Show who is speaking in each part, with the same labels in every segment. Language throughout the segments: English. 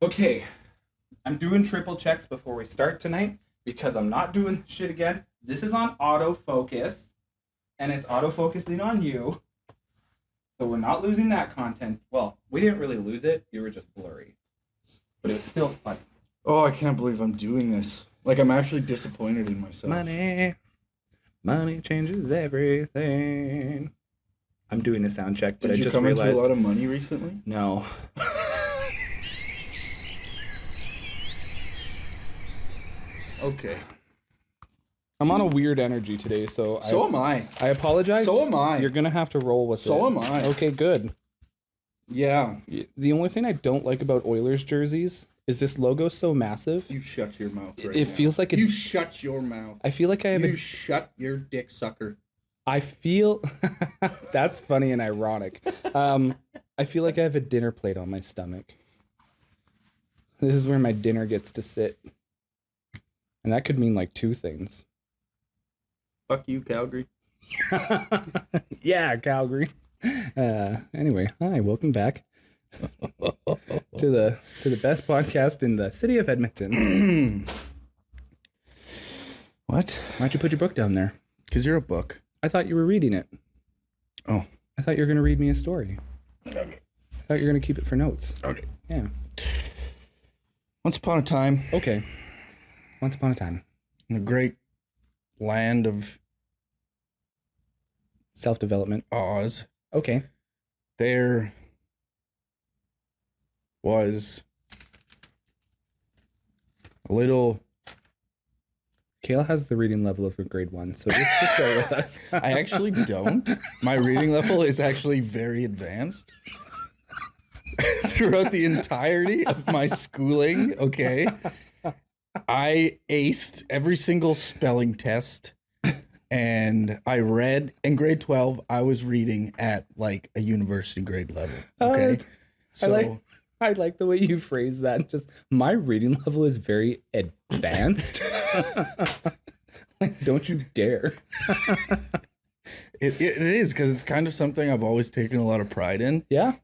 Speaker 1: Okay, I'm doing triple checks before we start tonight because I'm not doing shit again. This is on autofocus, and it's autofocusing on you, so we're not losing that content. Well, we didn't really lose it. You were just blurry, but it was still funny.
Speaker 2: Oh, I can't believe I'm doing this. Like, I'm actually disappointed in myself.
Speaker 1: Money changes everything. I'm doing a sound check, but
Speaker 2: Did
Speaker 1: I
Speaker 2: you
Speaker 1: just
Speaker 2: come
Speaker 1: realized.
Speaker 2: into a lot of money recently?
Speaker 1: No.
Speaker 2: Okay.
Speaker 1: I'm on a weird energy today, so
Speaker 2: So am I.
Speaker 1: I apologize.
Speaker 2: So am I.
Speaker 1: You're gonna have to roll with it.
Speaker 2: So am I.
Speaker 1: Okay, good.
Speaker 2: Yeah.
Speaker 1: The only thing I don't like about Oilers jerseys is this logo so massive.
Speaker 2: You shut your mouth right
Speaker 1: It
Speaker 2: now.
Speaker 1: feels like
Speaker 2: You shut your mouth.
Speaker 1: I feel like I have
Speaker 2: You shut your dick sucker.
Speaker 1: I feel that's funny and ironic. I feel like I have a dinner plate on my stomach. This is where my dinner gets to sit. And that could mean like two things.
Speaker 2: Fuck you, Calgary.
Speaker 1: Yeah, Calgary. Anyway, hi, welcome back to the best podcast in the city of Edmonton.
Speaker 2: What?
Speaker 1: Why'd you put your book down there?
Speaker 2: Because you're a book.
Speaker 1: I thought you were reading it.
Speaker 2: Oh.
Speaker 1: I thought you were going to read me a story.
Speaker 2: Okay.
Speaker 1: I thought you were going to keep it for notes.
Speaker 2: Okay.
Speaker 1: Yeah.
Speaker 2: Once upon a time,
Speaker 1: Okay. Once upon a time.
Speaker 2: in a great land of
Speaker 1: Self-development.
Speaker 2: Oz,
Speaker 1: Okay.
Speaker 2: there was a little...
Speaker 1: Kayla has the reading level of a grade 1, so just bear with us.
Speaker 2: I actually don't. My reading level is actually very advanced. Throughout the entirety of my schooling, okay, I aced every single spelling test, and I read in grade 12. I was reading at like a university grade level. Okay,
Speaker 1: I like the way you phrase that. Just my reading level is very advanced. Like, don't you dare.
Speaker 2: it is because it's kind of something I've always taken a lot of pride in.
Speaker 1: Yeah,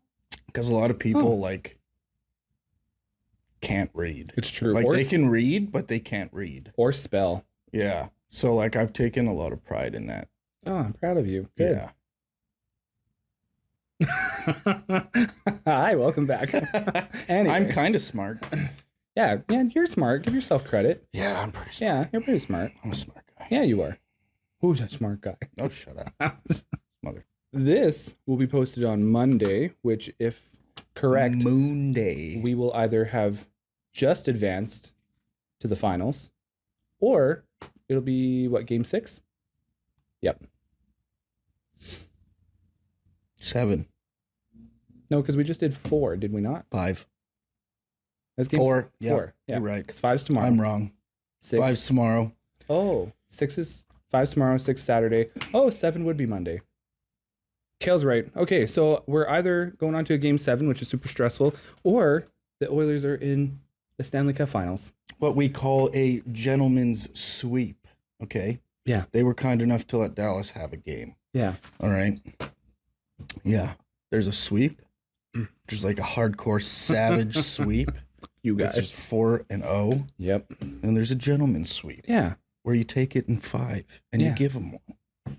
Speaker 2: because a lot of people like can't read.
Speaker 1: it's true.
Speaker 2: Like
Speaker 1: or
Speaker 2: they can read, but they can't read.
Speaker 1: or spell.
Speaker 2: Yeah. So like I've taken a lot of pride in that.
Speaker 1: Oh, I'm proud of you. Good.
Speaker 2: Yeah.
Speaker 1: Hi, welcome back. Anyway.
Speaker 2: I'm kind of smart.
Speaker 1: Yeah, you're smart. Give yourself credit.
Speaker 2: Yeah, I'm pretty smart.
Speaker 1: Yeah, you're pretty smart.
Speaker 2: I'm a smart guy.
Speaker 1: Yeah, you are. Who's a smart guy?
Speaker 2: Oh, shut up. Mother.
Speaker 1: This will be posted on Monday, which, if correct,
Speaker 2: Moon Day.
Speaker 1: we will either have just advanced to the finals, or it'll be, what, game 6? Yep.
Speaker 2: 7.
Speaker 1: No, because we just did 4, did we not?
Speaker 2: 5.
Speaker 1: That's game
Speaker 2: 4. Yeah,
Speaker 1: 4. Yeah,
Speaker 2: you're right.
Speaker 1: because 5's tomorrow.
Speaker 2: I'm wrong.
Speaker 1: 6.
Speaker 2: 5's tomorrow.
Speaker 1: Oh, 5's tomorrow, 6 Saturday. Oh, 7 would be Monday. Kale's right. Okay, so we're either going on to a game 7, which is super stressful, or the Oilers are in the Stanley Cup Finals.
Speaker 2: What we call a gentleman's sweep. Okay?
Speaker 1: Yeah.
Speaker 2: They were kind enough to let Dallas have a game.
Speaker 1: Yeah.
Speaker 2: All right? Yeah. There's a sweep. There's like a hardcore savage sweep.
Speaker 1: You
Speaker 2: It's
Speaker 1: guys.
Speaker 2: just 4-0.
Speaker 1: Yep.
Speaker 2: And there's a gentleman's sweep
Speaker 1: Yeah.
Speaker 2: where you take it in 5 and
Speaker 1: Yeah.
Speaker 2: you give them one.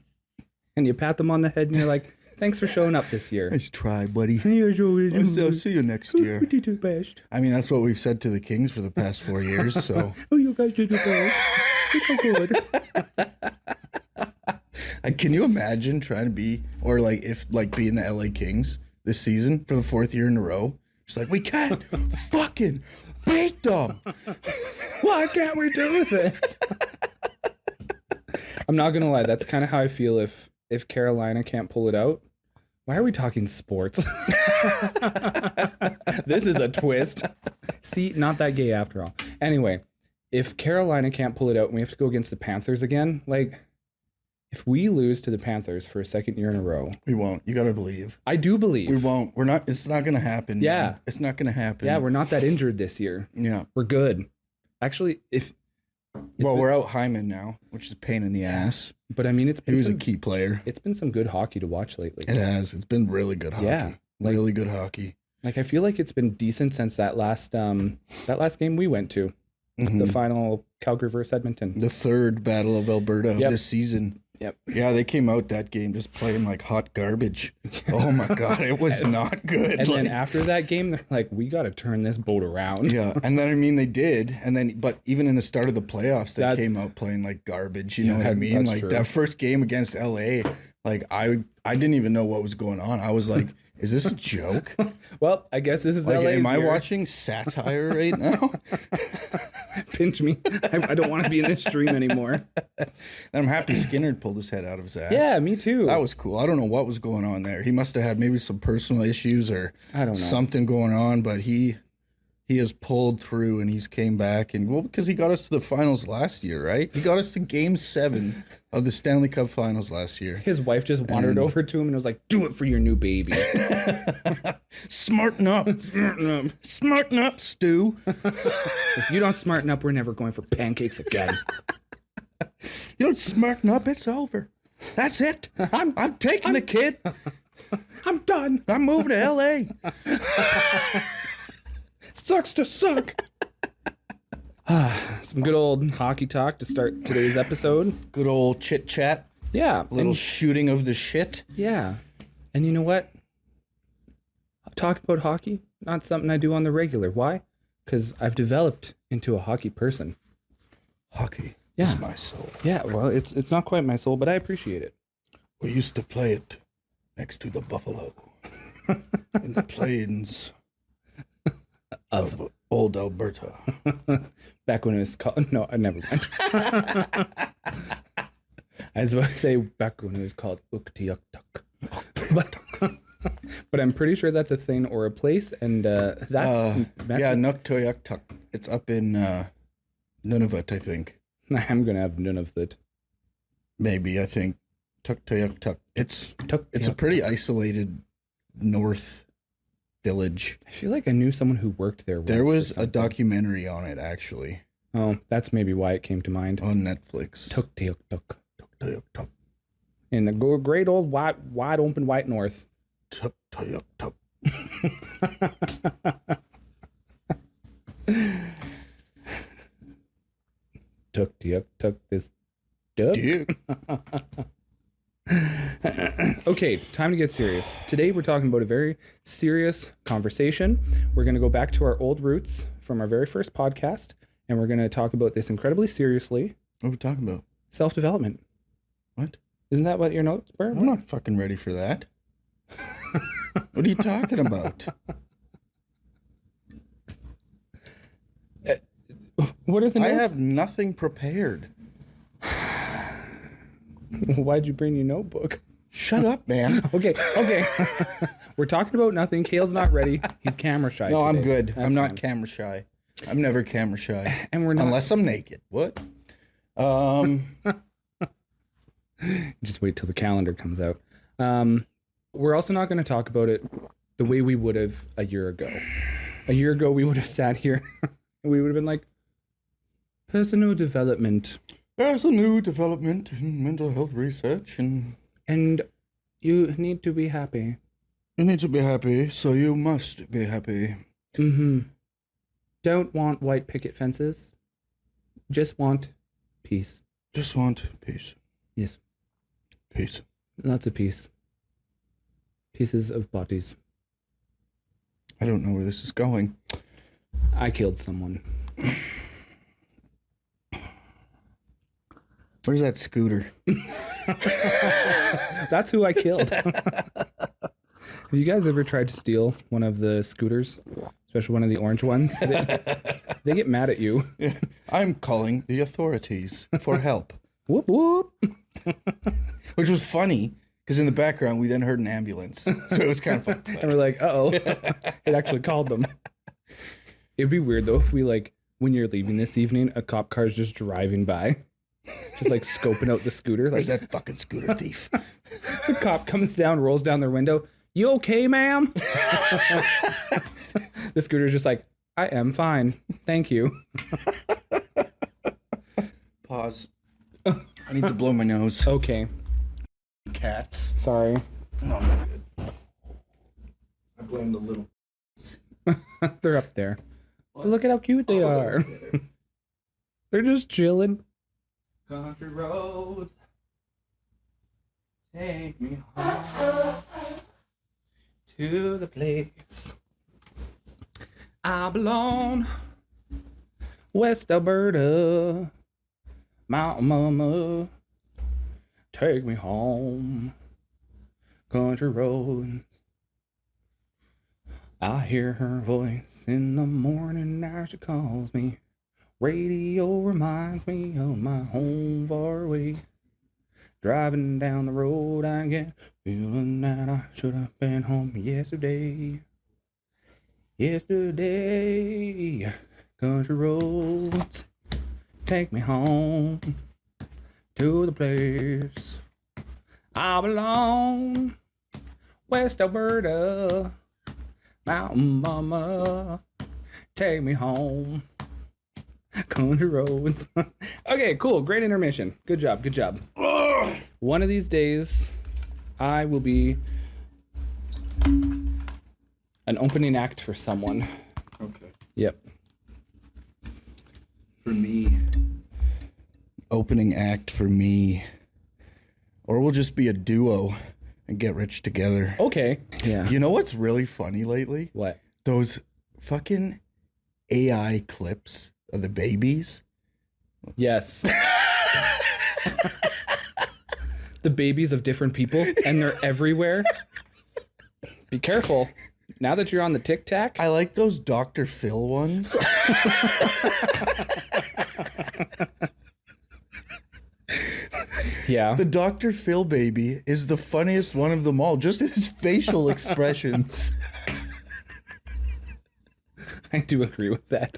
Speaker 1: And you pat them on the head and you're like, thanks for showing up this year.
Speaker 2: Nice try, buddy.
Speaker 1: I'll
Speaker 2: I'll see you next year.
Speaker 1: You did your best.
Speaker 2: I mean, that's what we've said to the Kings for the past 4 years, so.
Speaker 1: Oh, you guys did your best. You're so good.
Speaker 2: Can you imagine trying to be, or like if like being the LA Kings this season for the 4th year in a row? It's like, we can't fucking beat them.
Speaker 1: Why can't we do this? I'm not gonna lie, that's kind of how I feel if Carolina can't pull it out. Why are we talking sports? This is a twist. See, not that gay after all. Anyway, if Carolina can't pull it out and we have to go against the Panthers again, like, if we lose to the Panthers for a 2nd year in a row,
Speaker 2: We won't. You gotta believe.
Speaker 1: I do believe.
Speaker 2: We won't. We're not. It's not gonna happen.
Speaker 1: Yeah.
Speaker 2: Man. It's not gonna happen.
Speaker 1: Yeah, we're not that injured this year.
Speaker 2: Yeah.
Speaker 1: We're good. Actually,
Speaker 2: Well, we're out Hyman now, which is a pain in the ass.
Speaker 1: but I mean, it's
Speaker 2: He
Speaker 1: been
Speaker 2: was a
Speaker 1: some,
Speaker 2: key player.
Speaker 1: it's been some good hockey to watch lately.
Speaker 2: It has. It's been really good hockey.
Speaker 1: Yeah, like-
Speaker 2: really good hockey.
Speaker 1: Like, I feel like it's been decent since that last game we went to, the final Calgary versus Edmonton.
Speaker 2: The third Battle of Alberta of
Speaker 1: Yep.
Speaker 2: this season.
Speaker 1: Yep.
Speaker 2: Yeah, they came out that game just playing like hot garbage. Oh my God, it was not good.
Speaker 1: And then after that game, they're like, we got to turn this boat around.
Speaker 2: Yeah, and then I mean they did, and then but even in the start of the playoffs, they came out playing like garbage. You know what I mean? Like
Speaker 1: true.
Speaker 2: that first game against LA, like I didn't even know what was going on. I was like, is this a joke?
Speaker 1: Well, I guess this is
Speaker 2: Like,
Speaker 1: LA's
Speaker 2: am I
Speaker 1: year.
Speaker 2: watching satire right now?
Speaker 1: Pinch me. I don't want to be in this stream anymore.
Speaker 2: And I'm happy Skinner pulled his head out of his ass.
Speaker 1: Yeah, me too.
Speaker 2: That was cool. I don't know what was going on there. He must have had maybe some personal issues or
Speaker 1: I don't know.
Speaker 2: something going on, but he has pulled through and he's came back and well because he got us to the finals last year, right? He got us to Game 7 of the Stanley Cup Finals last year.
Speaker 1: His wife just wandered over to him and was like, "Do it for your new baby."
Speaker 2: Smarten up, smarten up, Stu.
Speaker 1: If you don't smarten up, we're never going for pancakes again.
Speaker 2: You don't smarten up, it's over. That's it. I'm taking the kid.
Speaker 1: I'm done.
Speaker 2: I'm moving to LA.
Speaker 1: Sucks to suck. Some good old hockey talk to start today's episode.
Speaker 2: Good old chit chat.
Speaker 1: Yeah.
Speaker 2: Little shooting of the shit.
Speaker 1: Yeah. And you know what? Talk about hockey, not something I do on the regular. Why? Because I've developed into a hockey person.
Speaker 2: Hockey
Speaker 1: Yeah.
Speaker 2: is my soul.
Speaker 1: Yeah, well, it's not quite my soul, but I appreciate it.
Speaker 2: We used to play it next to the buffalo in the plains of old Alberta.
Speaker 1: Back when it was called... No, I never went. I was about to say back when it was called Uktiuktuk. But I'm pretty sure that's a thing or a place, and that's
Speaker 2: yeah, Nuktoyaktuk. It's up in Nunavut, I think.
Speaker 1: I'm gonna have none of that.
Speaker 2: Maybe, I think. Tuktoyaktuk. It's a pretty isolated north village.
Speaker 1: I feel like I knew someone who worked there once.
Speaker 2: There
Speaker 1: for
Speaker 2: was a
Speaker 1: something.
Speaker 2: documentary on it, actually,
Speaker 1: Oh, that's maybe why it came to mind.
Speaker 2: on Netflix.
Speaker 1: Tuktiuktuk.
Speaker 2: Tuktoyaktuk.
Speaker 1: In the great old wide open white north.
Speaker 2: Tuktoyaktuk.
Speaker 1: Tuktiuktuk this duck.
Speaker 2: Dude.
Speaker 1: Okay, time to get serious. Today we're talking about a very serious conversation. We're going to go back to our old roots from our very first podcast, and we're going to talk about this incredibly seriously.
Speaker 2: What are we talking about?
Speaker 1: Self-development.
Speaker 2: What?
Speaker 1: Isn't that what your notes were?
Speaker 2: I'm not fucking ready for that. What are you talking about?
Speaker 1: What are the
Speaker 2: I
Speaker 1: notes?
Speaker 2: have nothing prepared.
Speaker 1: Why'd you bring your notebook?
Speaker 2: Shut up, man.
Speaker 1: Okay. We're talking about nothing. Kale's not ready. He's camera shy
Speaker 2: No,
Speaker 1: today.
Speaker 2: I'm good.
Speaker 1: That's
Speaker 2: I'm not
Speaker 1: fine.
Speaker 2: camera shy. I'm never camera shy.
Speaker 1: And we're not...
Speaker 2: Unless I'm naked. What?
Speaker 1: Just wait till the calendar comes out. We're also not going to talk about it the way we would have a year ago. A year ago, we would have sat here and we would have been like, personal development.
Speaker 2: There's a new development in mental health research, and
Speaker 1: you need to be happy.
Speaker 2: you need to be happy, so you must be happy.
Speaker 1: Mm-hmm. Don't want white picket fences. Just want peace.
Speaker 2: Just want peace.
Speaker 1: Yes.
Speaker 2: Peace.
Speaker 1: Lots of peace. Pieces of bodies.
Speaker 2: I don't know where this is going.
Speaker 1: I killed someone.
Speaker 2: Where's that scooter?
Speaker 1: That's who I killed. Have you guys ever tried to steal one of the scooters? Especially one of the orange ones? They get mad at you.
Speaker 2: I'm calling the authorities for help.
Speaker 1: Whoop, whoop.
Speaker 2: Which was funny, because in the background, we then heard an ambulance. So it was kind of fun.
Speaker 1: And we're like, uh-oh. It actually called them. It'd be weird, though, if we, like, when you're leaving this evening, a cop car's just driving by. Just, like, scoping out the scooter. Like,
Speaker 2: Where's that fucking scooter thief?
Speaker 1: the cop comes down, rolls down their window. You okay, ma'am? The scooter's just like, I am fine. Thank you.
Speaker 2: Pause. I need to blow my nose.
Speaker 1: Okay.
Speaker 2: Cats.
Speaker 1: Sorry.
Speaker 2: No, I'm not good. I blame the little...
Speaker 3: They're up there. But look at how cute they are. They're just chilling.
Speaker 1: Country roads, take me home to the place I belong.
Speaker 3: West Alberta, Mountain Mama, take me home. Country roads. I hear her voice in the morning as she calls me. Radio reminds me of my home far away. Driving down the road, I get feeling that I should have been home yesterday. Yesterday, country roads, take me home to the place I belong. West Alberta, Mountain Mama, take me home. Country roads. Okay, cool. Great intermission. Good job. Good job. One of these days, I will be an opening act for someone.
Speaker 1: Okay.
Speaker 3: Yep.
Speaker 2: For me, opening act for me, or we'll just be a duo and get rich together.
Speaker 3: Okay. Yeah.
Speaker 2: You know what's really funny lately?
Speaker 3: What?
Speaker 2: Those fucking AI clips of the babies.
Speaker 3: Yes. The babies of different people, and they're everywhere. Be careful. Now that you're on the Tic Tac.
Speaker 2: I like those Dr. Phil ones.
Speaker 3: Yeah.
Speaker 2: The Dr. Phil baby is the funniest one of them all. Just his facial expressions.
Speaker 3: I do agree with that.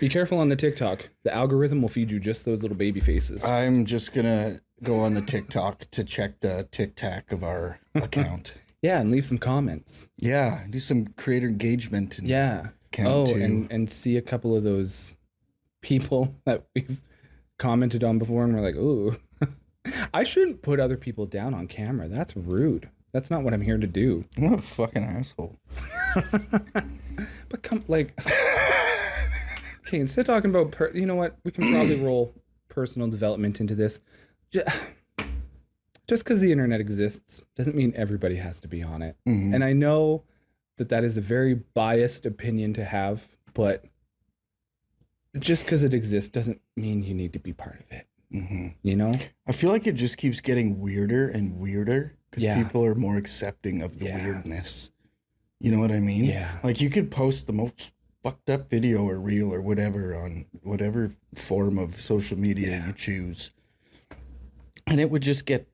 Speaker 3: Be careful on the TikTok. The algorithm will feed you just those little baby faces.
Speaker 2: I'm just gonna go on the TikTok to check the Tic Tac of our account.
Speaker 3: Yeah, and leave some comments.
Speaker 2: Yeah, do some creator engagement. And
Speaker 3: Yeah.
Speaker 2: count too.
Speaker 3: and see a couple of those people that we've commented on before, and we're like, ooh, I shouldn't put other people down on camera. That's rude. That's not what I'm here to do.
Speaker 2: What a fucking asshole.
Speaker 3: But come, like, okay, instead of talking about, you know what? We can probably roll personal development into this. Just because the internet exists doesn't mean everybody has to be on it.
Speaker 2: Mhm.
Speaker 3: And I know that that is a very biased opinion to have, but just because it exists doesn't mean you need to be part of it.
Speaker 2: Mm-hmm.
Speaker 3: You know?
Speaker 2: I feel like it just keeps getting weirder and weirder because
Speaker 3: Yeah.
Speaker 2: people are more accepting of the
Speaker 3: Yeah.
Speaker 2: weirdness. You know what I mean?
Speaker 3: Yeah.
Speaker 2: Like you could post the most fucked up video or reel or whatever on whatever form of social media
Speaker 3: Yeah.
Speaker 2: you choose. And it would just get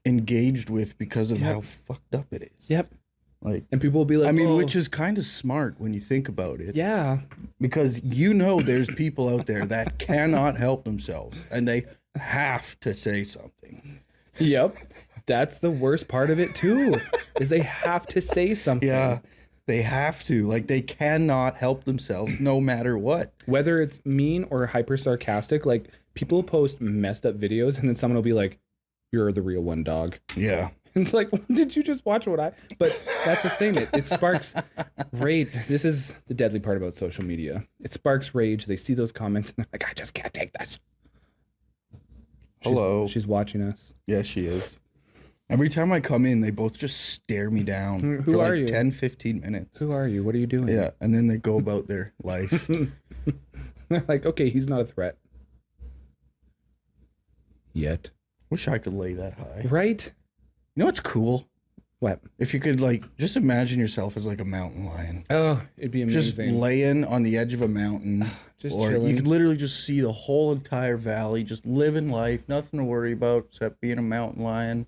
Speaker 2: engaged with because of
Speaker 3: Yep.
Speaker 2: how fucked up it is.
Speaker 3: Yep.
Speaker 2: Like,
Speaker 3: And people will be like,
Speaker 2: I mean,
Speaker 3: oh,
Speaker 2: which is kind of smart when you think about it.
Speaker 3: yeah.
Speaker 2: Because you know there's people out there that cannot help themselves and they have to say something.
Speaker 3: Yep. That's the worst part of it too, is they have to say something.
Speaker 2: Yeah, they have to. Like, they cannot help themselves no matter what.
Speaker 3: Whether it's mean or hyper sarcastic, like people post messed up videos and then someone will be like, you're the real one, dog.
Speaker 2: Yeah.
Speaker 3: And it's like, did you just watch what I... But that's the thing. It sparks rage. This is the deadly part about social media. It sparks rage. They see those comments and they're like, I just can't take this.
Speaker 2: Hello.
Speaker 3: She's watching us.
Speaker 2: Yeah, she is. Every time I come in, they both just stare me down
Speaker 3: Who
Speaker 2: for like
Speaker 3: are you?
Speaker 2: 10, 15 minutes.
Speaker 3: Who are you? What are you doing?
Speaker 2: Yeah, and then they go about their life.
Speaker 3: They're like, okay, he's not a threat. Yet.
Speaker 2: Wish I could lay that high.
Speaker 3: Right?
Speaker 2: You know what's cool?
Speaker 3: What?
Speaker 2: If you could, like, just imagine yourself as like a mountain lion.
Speaker 3: Oh, it'd be
Speaker 2: Just
Speaker 3: amazing.
Speaker 2: laying on the edge of a mountain.
Speaker 3: Just
Speaker 2: or
Speaker 3: chilling.
Speaker 2: you could literally just see the whole entire valley, just living life, nothing to worry about except being a mountain lion.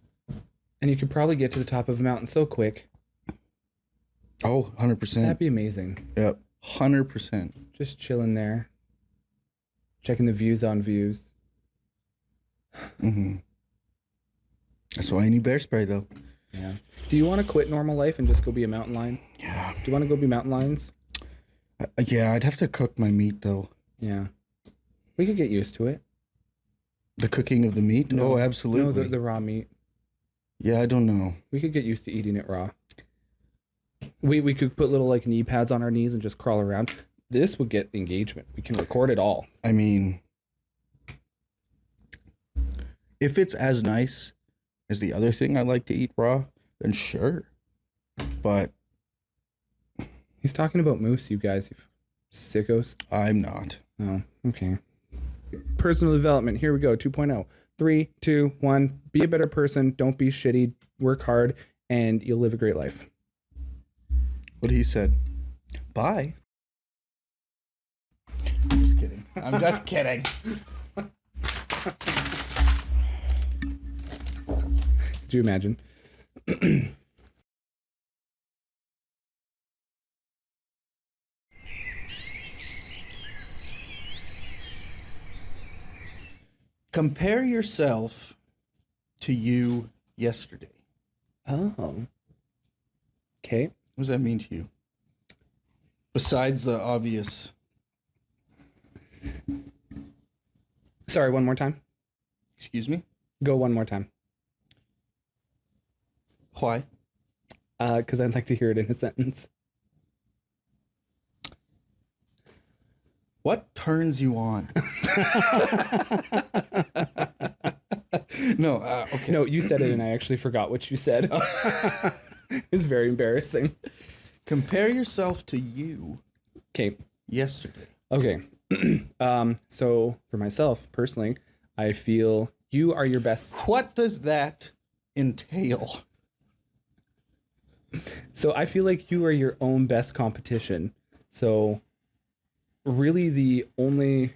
Speaker 3: And you could probably get to the top of a mountain so quick.
Speaker 2: Oh, 100%.
Speaker 3: That'd be amazing.
Speaker 2: Yep, 100%.
Speaker 3: Just chilling there. Checking the views on views.
Speaker 2: Mm-hmm. That's why I need bear spray, though.
Speaker 3: Yeah. Do you want to quit normal life and just go be a mountain lion?
Speaker 2: Yeah.
Speaker 3: Do you want to go be mountain lions?
Speaker 2: Yeah, I'd have to cook my meat, though.
Speaker 3: Yeah. We could get used to it.
Speaker 2: The cooking of the meat?
Speaker 3: No.
Speaker 2: Oh, absolutely.
Speaker 3: No, the raw meat.
Speaker 2: Yeah, I don't know.
Speaker 3: We could get used to eating it raw. We could put little like knee pads on our knees and just crawl around. This would get engagement. We can record it all.
Speaker 2: I mean, if it's as nice as the other thing I like to eat raw, then sure. But
Speaker 3: He's talking about moose, you guys, you sickos.
Speaker 2: I'm not.
Speaker 3: Oh, okay. Personal development. Here we go. 2.0. 3, 2, 1. Be a better person. Don't be shitty. Work hard, and you'll live a great life.
Speaker 2: What he said. Bye. I'm just kidding. I'm just kidding.
Speaker 3: Could you imagine?
Speaker 2: Compare yourself to you yesterday.
Speaker 3: Oh. Okay.
Speaker 2: What does that mean to you? Besides the obvious.
Speaker 3: Sorry, one more time.
Speaker 2: Excuse me?
Speaker 3: Go one more time.
Speaker 2: Why?
Speaker 3: Because I'd like to hear it in a sentence.
Speaker 2: What turns you on? No, okay.
Speaker 3: No, you said it and I actually forgot what you said. It was very embarrassing.
Speaker 2: Compare yourself to you
Speaker 3: Okay.
Speaker 2: yesterday.
Speaker 3: Okay. So for myself personally, I feel you are your best.
Speaker 2: What does that entail?
Speaker 3: So I feel like you are your own best competition. So really the only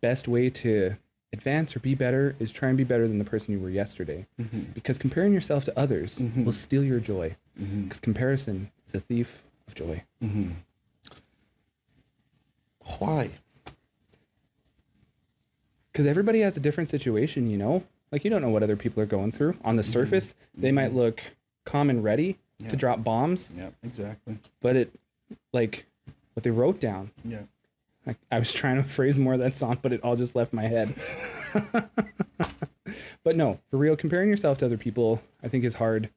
Speaker 3: best way to advance or be better is try and be better than the person you were yesterday.
Speaker 2: Mm-hmm.
Speaker 3: Because comparing yourself to others
Speaker 2: Mhm.
Speaker 3: will steal your joy.
Speaker 2: Mm-hmm.
Speaker 3: Because comparison is a thief of joy.
Speaker 2: Mm-hmm. Why?
Speaker 3: Because everybody has a different situation, you know? Like, you don't know what other people are going through. On the surface, they might look calm and ready
Speaker 2: Yeah.
Speaker 3: to drop bombs,
Speaker 2: Yeah, exactly.
Speaker 3: but what they wrote down,
Speaker 2: Yeah.
Speaker 3: I was trying to phrase more of that song, but it all just left my head. But no, for real, comparing yourself to other people, I think is hard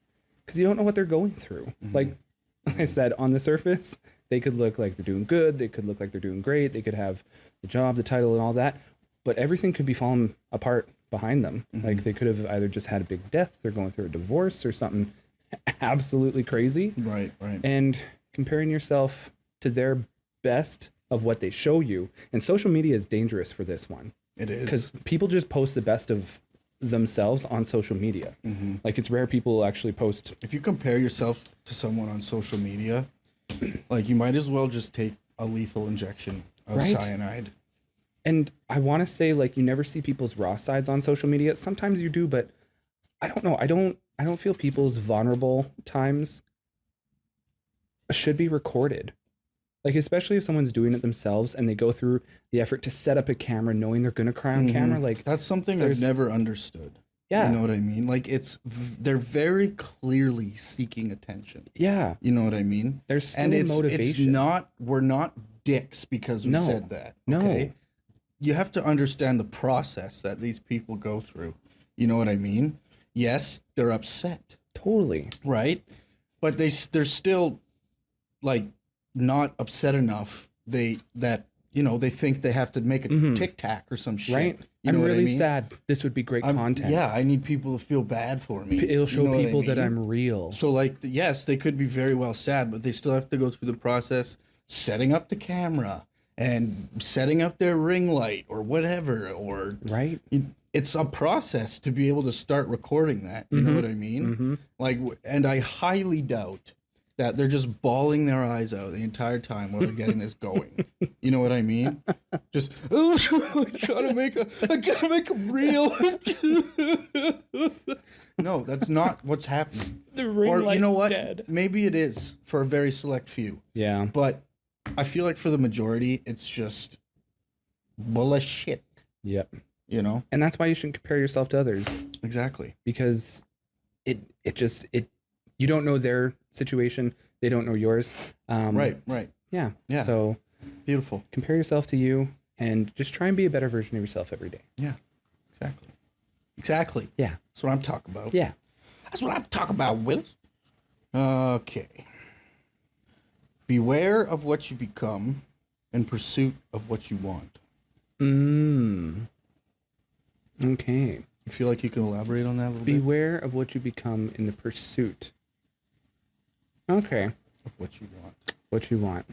Speaker 3: because you don't know what they're going through.
Speaker 2: Mm-hmm.
Speaker 3: Like I said, on the surface, they could look like they're doing good. They could look like they're doing great. They could have the job, the title, and all that. But everything could be falling apart behind them.
Speaker 2: Mm-hmm.
Speaker 3: Like they could have either just had a big death, they're going through a divorce or something absolutely crazy.
Speaker 2: Right, right.
Speaker 3: And comparing yourself to their best of what they show you. And social media is dangerous for this one
Speaker 2: It is.
Speaker 3: because people just post the best of themselves on social media.
Speaker 2: Mm-hmm.
Speaker 3: Like it's rare people actually post.
Speaker 2: If you compare yourself to someone on social media, like you might as well just take a lethal injection of
Speaker 3: Right.
Speaker 2: cyanide.
Speaker 3: And I want to say like you never see people's raw sides on social media. Sometimes you do, but I don't know. I don't feel people's vulnerable times should be recorded. Like especially if someone's doing it themselves and they go through the effort to set up a camera knowing they're going to cry on camera. Like
Speaker 2: That's something I've
Speaker 3: there's-
Speaker 2: never understood.
Speaker 3: yeah.
Speaker 2: You know what I mean? Like they're very clearly seeking attention.
Speaker 3: Yeah.
Speaker 2: You know what I mean?
Speaker 3: There's still
Speaker 2: And
Speaker 3: a
Speaker 2: it's
Speaker 3: motivation.
Speaker 2: not, we're not dicks because we
Speaker 3: No.
Speaker 2: said that.
Speaker 3: No.
Speaker 2: Okay? You have to understand the process that these people go through. You know what I mean? Yes, they're upset,
Speaker 3: Totally.
Speaker 2: right? But they're still like not upset enough. They think they have to make a
Speaker 3: Mhm.
Speaker 2: tic tac or some shit.
Speaker 3: Right.
Speaker 2: You
Speaker 3: I'm
Speaker 2: know what I
Speaker 3: really
Speaker 2: mean?
Speaker 3: sad. This would be great content.
Speaker 2: Yeah, I need people to feel bad for me.
Speaker 3: It'll show
Speaker 2: You know what I
Speaker 3: people that
Speaker 2: mean?
Speaker 3: I'm real.
Speaker 2: So, like, yes, they could be very well sad, but they still have to go through the process, setting up the camera and setting up their ring light or whatever. Or
Speaker 3: Right?
Speaker 2: it's a process to be able to start recording that. You know what I mean?
Speaker 3: Mm-hmm.
Speaker 2: Like, and I highly doubt that they're just bawling their eyes out the entire time while they're getting this going. You know what I mean? Just I gotta make them real. No, that's not what's happening.
Speaker 3: The ring
Speaker 2: Or
Speaker 3: light's
Speaker 2: you know what?
Speaker 3: dead.
Speaker 2: Maybe it is for a very select few,
Speaker 3: Yeah.
Speaker 2: but I feel like for the majority, it's just bullshit.
Speaker 3: Yep.
Speaker 2: You know?
Speaker 3: And that's why you shouldn't compare yourself to others
Speaker 2: Exactly.
Speaker 3: because it you don't know their situation, they don't know yours.
Speaker 2: Right.
Speaker 3: Yeah.
Speaker 2: Yeah.
Speaker 3: So
Speaker 2: Beautiful.
Speaker 3: compare yourself to you and just try and be a better version of yourself every day.
Speaker 2: Yeah. Exactly.
Speaker 3: Yeah.
Speaker 2: That's what I'm talking about.
Speaker 3: Yeah.
Speaker 2: That's what I'm talking about, Will. Okay. Beware of what you become in pursuit of what you want.
Speaker 3: Okay.
Speaker 2: You feel like you can elaborate on that a little bit?
Speaker 3: Beware of what you become in the pursuit. Okay.
Speaker 2: Of what you want.
Speaker 3: What you want.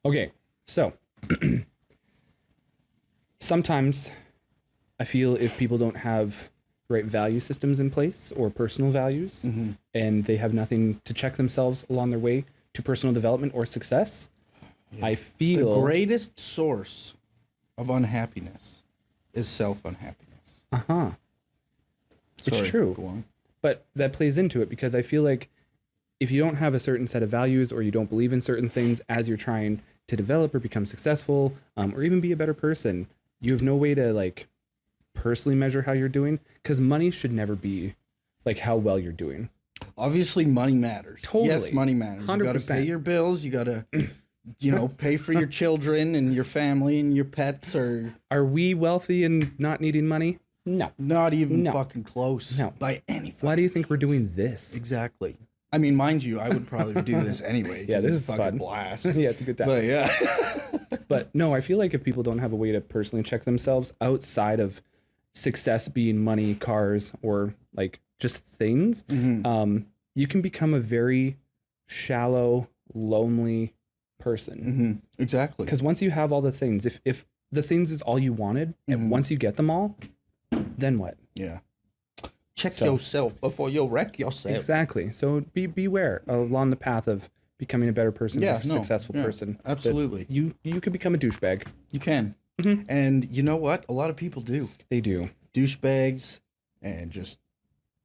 Speaker 3: Okay. So, sometimes I feel if people don't have right value systems in place or personal values, and they have nothing to check themselves along their way to personal development or success, I feel
Speaker 2: the greatest source of unhappiness is self-unhappiness.
Speaker 3: It's
Speaker 2: Sorry,
Speaker 3: true.
Speaker 2: Go on.
Speaker 3: But that plays into it because I feel like if you don't have a certain set of values or you don't believe in certain things as you're trying to develop or become successful, or even be a better person, you have no way to like personally measure how you're doing, because money should never be like how well you're doing.
Speaker 2: Obviously, money matters.
Speaker 3: Totally.
Speaker 2: Yes, money matters.
Speaker 3: 100%.
Speaker 2: You got to pay your bills. You got to, pay for your children and your family and your pets. Or
Speaker 3: Are we wealthy and not needing money? No.
Speaker 2: not even
Speaker 3: No.
Speaker 2: fucking close.
Speaker 3: No.
Speaker 2: By any.
Speaker 3: Why do you think
Speaker 2: fucking
Speaker 3: we're
Speaker 2: means.
Speaker 3: doing this?
Speaker 2: Exactly. I mean, mind you, I would probably do this anyway.
Speaker 3: Yeah,
Speaker 2: 'cause
Speaker 3: this
Speaker 2: it's
Speaker 3: is
Speaker 2: a fucking
Speaker 3: fun.
Speaker 2: blast.
Speaker 3: Yeah, it's a good time.
Speaker 2: But yeah.
Speaker 3: But no, I feel like if people don't have a way to personally check themselves outside of success being money, cars, or like just things, you can become a very shallow, lonely person.
Speaker 2: Exactly.
Speaker 3: Because once you have all the things, if the things is all you wanted, and once you get them all, then what?
Speaker 2: Yeah. Check
Speaker 3: So-
Speaker 2: yourself before you wreck yourself.
Speaker 3: Exactly. So beware along the path of becoming a better person,
Speaker 2: Yeah,
Speaker 3: a successful
Speaker 2: yeah,
Speaker 3: person. that
Speaker 2: absolutely.
Speaker 3: You could become a douchebag.
Speaker 2: You can. And you know what? A lot of people do.
Speaker 3: They do.
Speaker 2: Douchebags and just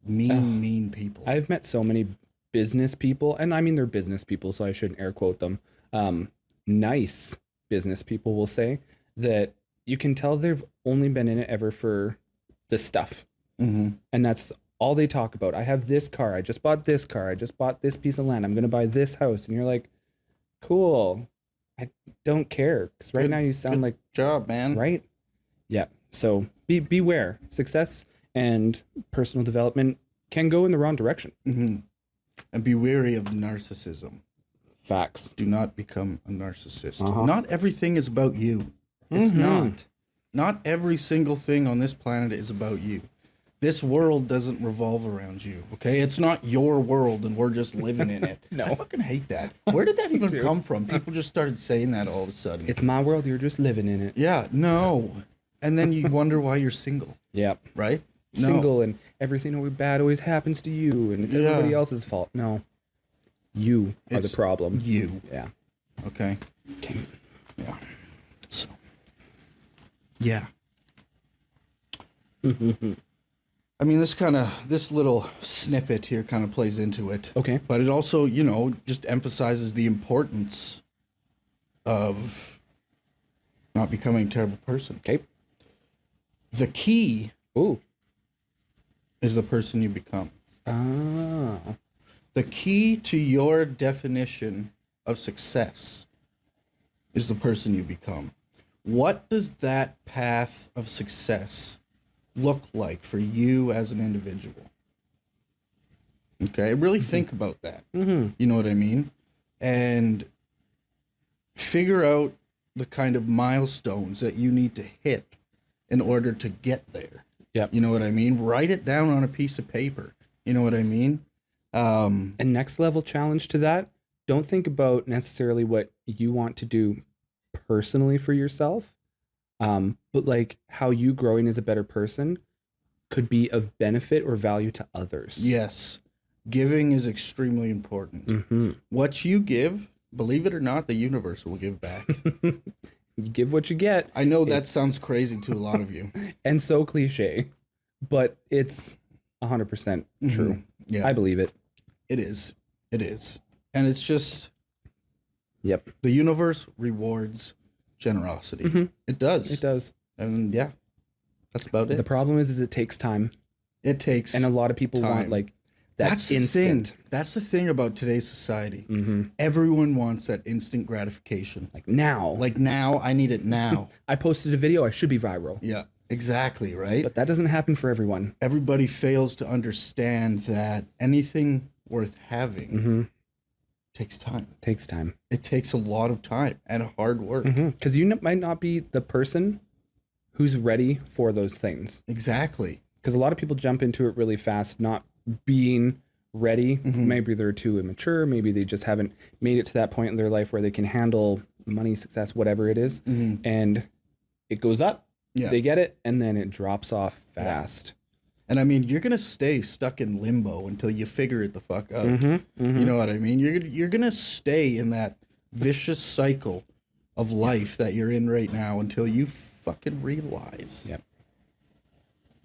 Speaker 2: mean people.
Speaker 3: I've met so many business people, and I mean they're business people, so I shouldn't air quote them. Nice business people will say that you can tell they've only been in it ever for the stuff. And that's all they talk about. I have this car. I just bought this car. I just bought this piece of land. I'm going to buy this house. And you're like, cool. I don't care. Because right now you sound like,
Speaker 2: Job, man.
Speaker 3: right? Yeah. So beware. Success and personal development can go in the wrong direction.
Speaker 2: And be wary of narcissism.
Speaker 3: Facts.
Speaker 2: Do not become a narcissist. Not everything is about you. It's not. Not every single thing on this planet is about you. This world doesn't revolve around you, okay? It's not your world and we're just living in it.
Speaker 3: No.
Speaker 2: I fucking hate that. Where did that even come from? People just started saying that all of a sudden.
Speaker 3: It's my world. You're just living in it.
Speaker 2: Yeah, no. And then you wonder why you're single,
Speaker 3: Yep.
Speaker 2: right? No.
Speaker 3: Single and everything bad always happens to you and it's everybody else's fault. No. You are the
Speaker 2: It's
Speaker 3: problem.
Speaker 2: You,
Speaker 3: Yeah.
Speaker 2: okay? Yeah. So, yeah. I mean, this little snippet here kind of plays into it.
Speaker 3: Okay.
Speaker 2: But it also, just emphasizes the importance of not becoming a terrible person.
Speaker 3: Okay.
Speaker 2: The key
Speaker 3: Ooh.
Speaker 2: is the person you become.
Speaker 3: Ah.
Speaker 2: The key to your definition of success is the person you become. What does that path of success look like for you as an individual? Okay, really think about that. You know what I mean? And figure out the kind of milestones that you need to hit in order to get there.
Speaker 3: Yep.
Speaker 2: You know what I mean? Write it down on a piece of paper. You know what I mean?
Speaker 3: And next level challenge to that, don't think about necessarily what you want to do personally for yourself, but like how you growing as a better person could be of benefit or value to others.
Speaker 2: Yes. Giving is extremely important. What you give, believe it or not, the universe will give back.
Speaker 3: You give what you get.
Speaker 2: I know that sounds crazy to a lot of you.
Speaker 3: And so cliche, but it's 100% true.
Speaker 2: Yeah.
Speaker 3: I believe it.
Speaker 2: It is. It is. And it's just
Speaker 3: Yep.
Speaker 2: the universe rewards generosity. It does.
Speaker 3: It does.
Speaker 2: And yeah, that's about it.
Speaker 3: The problem is it takes time.
Speaker 2: It takes.
Speaker 3: And a lot of people want
Speaker 2: time.
Speaker 3: like that
Speaker 2: That's
Speaker 3: instant.
Speaker 2: the thing. That's the thing about today's society. Everyone wants that instant gratification.
Speaker 3: Like now.
Speaker 2: Like now, I need it now.
Speaker 3: I posted a video, I should be viral.
Speaker 2: Yeah, exactly, right?
Speaker 3: But that doesn't happen for everyone.
Speaker 2: Everybody fails to understand that anything worth having takes time.
Speaker 3: Takes time.
Speaker 2: It takes a lot of time and hard work.
Speaker 3: Because you might not be the person who's ready for those things.
Speaker 2: Exactly.
Speaker 3: Because a lot of people jump into it really fast, not being ready. Maybe they're too immature. Maybe they just haven't made it to that point in their life where they can handle money, success, whatever it is. And it goes up, they get it, and then it drops off fast.
Speaker 2: And I mean, you're going to stay stuck in limbo until you figure it the fuck out. You know what I mean? You're going to stay in that vicious cycle of life that you're in right now until you fucking realize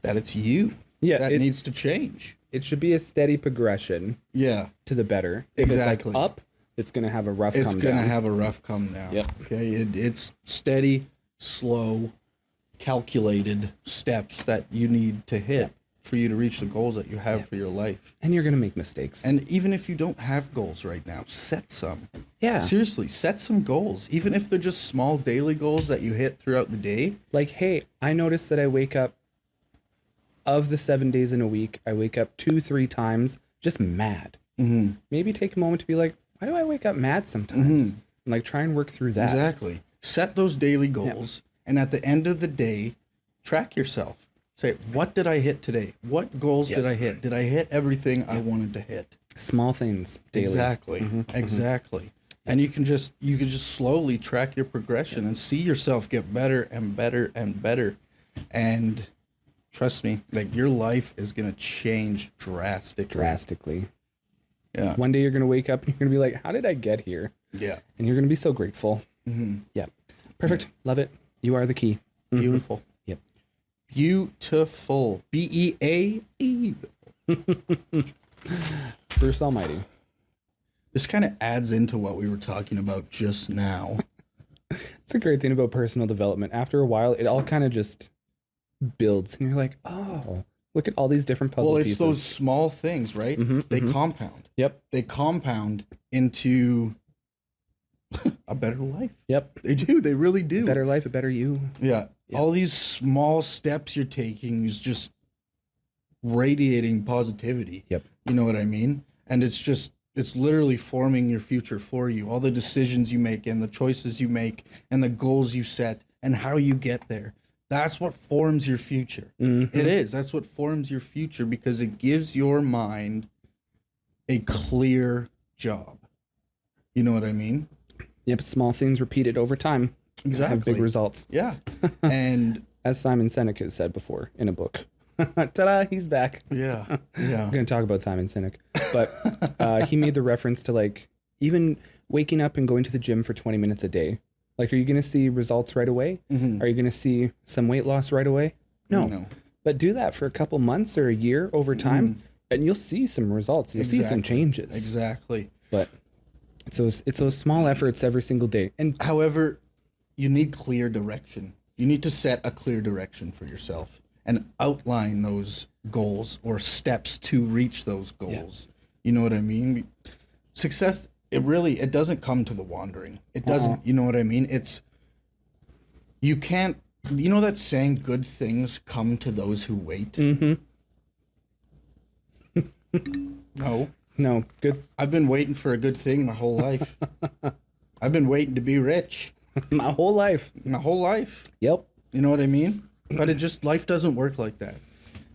Speaker 2: that it's you that needs to change.
Speaker 3: It should be a steady progression to the better. If it's like up, it's going to have a rough come down.
Speaker 2: It's going to have a rough come down.
Speaker 3: Yep.
Speaker 2: Okay? It's steady, slow, calculated steps that you need to hit for you to reach the goals that you have for your life.
Speaker 3: And you're going to make mistakes.
Speaker 2: And even if you don't have goals right now, set some.
Speaker 3: Yeah.
Speaker 2: Seriously, set some goals. Even if they're just small daily goals that you hit throughout the day.
Speaker 3: Like, hey, I noticed that I wake up, of the 7 days in a week, I wake up 2-3 times just mad. Maybe take a moment to be like, why do I wake up mad sometimes? And like try and work through that.
Speaker 2: Exactly. Set those daily goals. And at the end of the day, track yourself. Say, what did I hit today? What goals did I hit? Did I hit everything I wanted to hit?
Speaker 3: Small things daily.
Speaker 2: Exactly. Exactly. And you can just slowly track your progression and see yourself get better and better and better. And trust me, like your life is gonna change drastically. Yeah.
Speaker 3: One day you're gonna wake up and you're gonna be like, how did I get here?
Speaker 2: Yeah.
Speaker 3: And you're gonna be so grateful. Yeah. Perfect. Love it. You are the key.
Speaker 2: Beautiful.
Speaker 3: Yep.
Speaker 2: Beautiful. BEAE.
Speaker 3: Bruce Almighty.
Speaker 2: This kind of adds into what we were talking about just now.
Speaker 3: It's a great thing about personal development. After a while, it all kind of just builds, and you're like, oh, look at all these different puzzle pieces.
Speaker 2: Well, it's those small things, right? They compound.
Speaker 3: Yep.
Speaker 2: They compound into a better life.
Speaker 3: Yep.
Speaker 2: They do. They really do.
Speaker 3: A better life, a better you.
Speaker 2: Yeah. All these small steps you're taking is just radiating positivity.
Speaker 3: Yep.
Speaker 2: You know what I mean? And it's literally forming your future for you. All the decisions you make and the choices you make and the goals you set and how you get there. That's what forms your future. It is. That's what forms your future because it gives your mind a clear job. You know what I mean?
Speaker 3: Yep. Small things repeated over time.
Speaker 2: Exactly.
Speaker 3: Have big results.
Speaker 2: Yeah. And
Speaker 3: as Simon Sinek has said before in a book. Ta-da, he's back.
Speaker 2: Yeah.
Speaker 3: We're going to talk about Simon Sinek. But he made the reference to like even waking up and going to the gym for 20 minutes a day. Like, are you going to see results right away? Are you going to see some weight loss right away? No. But do that for a couple months or a year over time, and you'll see some results. You'll see some changes.
Speaker 2: Exactly.
Speaker 3: But it's those small efforts every single day. And
Speaker 2: however, you need clear direction. You need to set a clear direction for yourself and outline those goals or steps to reach those goals. You know what I mean? Success, it doesn't come to the wandering. It doesn't, you know what I mean? You can't, you know that saying, good things come to those who wait? No,
Speaker 3: good.
Speaker 2: I've been waiting for a good thing my whole life. I've been waiting to be rich.
Speaker 3: My whole life.
Speaker 2: Yep. You know what I mean? But life doesn't work like that.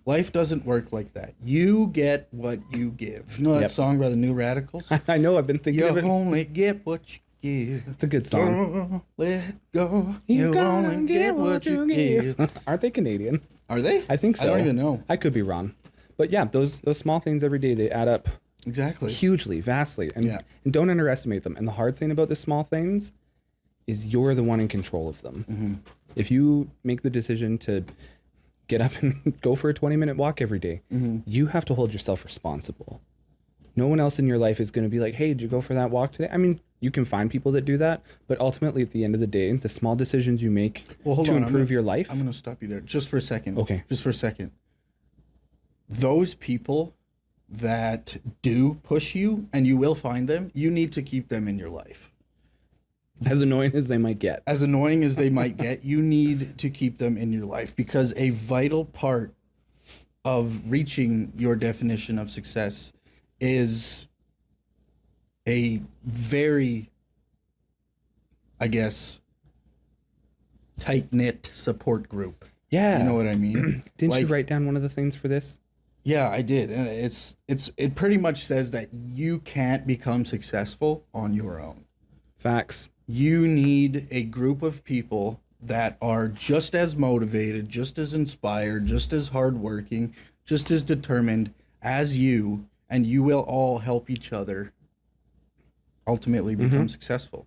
Speaker 2: Life doesn't work like that. You get what you give. You know that song by the New Radicals?
Speaker 3: I know, I've been thinking of it.
Speaker 2: You only get what you give.
Speaker 3: It's a good song.
Speaker 2: Let go. You only get what you give.
Speaker 3: Aren't they Canadian?
Speaker 2: Are they?
Speaker 3: I think so.
Speaker 2: I don't even know.
Speaker 3: I could be wrong. But yeah, those small things every day, they add up
Speaker 2: exactly
Speaker 3: hugely, vastly. And don't underestimate them. And the hard thing about the small things is you're the one in control of them. If you make the decision to get up and go for a 20-minute walk every day, you have to hold yourself responsible. No one else in your life is going to be like, hey, did you go for that walk today? I mean, you can find people that do that, but ultimately at the end of the day, the small decisions you make to improve your life.
Speaker 2: I'm going to stop you there just for a second.
Speaker 3: Okay.
Speaker 2: Just for a second. Those people that do push you, and you will find them, you need to keep them in your life.
Speaker 3: As annoying as they might get.
Speaker 2: As annoying as they might get, you need to keep them in your life because a vital part of reaching your definition of success is a very, I guess, tight-knit support group.
Speaker 3: Yeah.
Speaker 2: You know what I mean?
Speaker 3: Didn't you
Speaker 2: Like,
Speaker 3: write down one of the things for this?
Speaker 2: Yeah, I did. And it pretty much says that you can't become successful on your own.
Speaker 3: Facts.
Speaker 2: You need a group of people that are just as motivated, just as inspired, just as hardworking, just as determined as you, and you will all help each other ultimately become successful.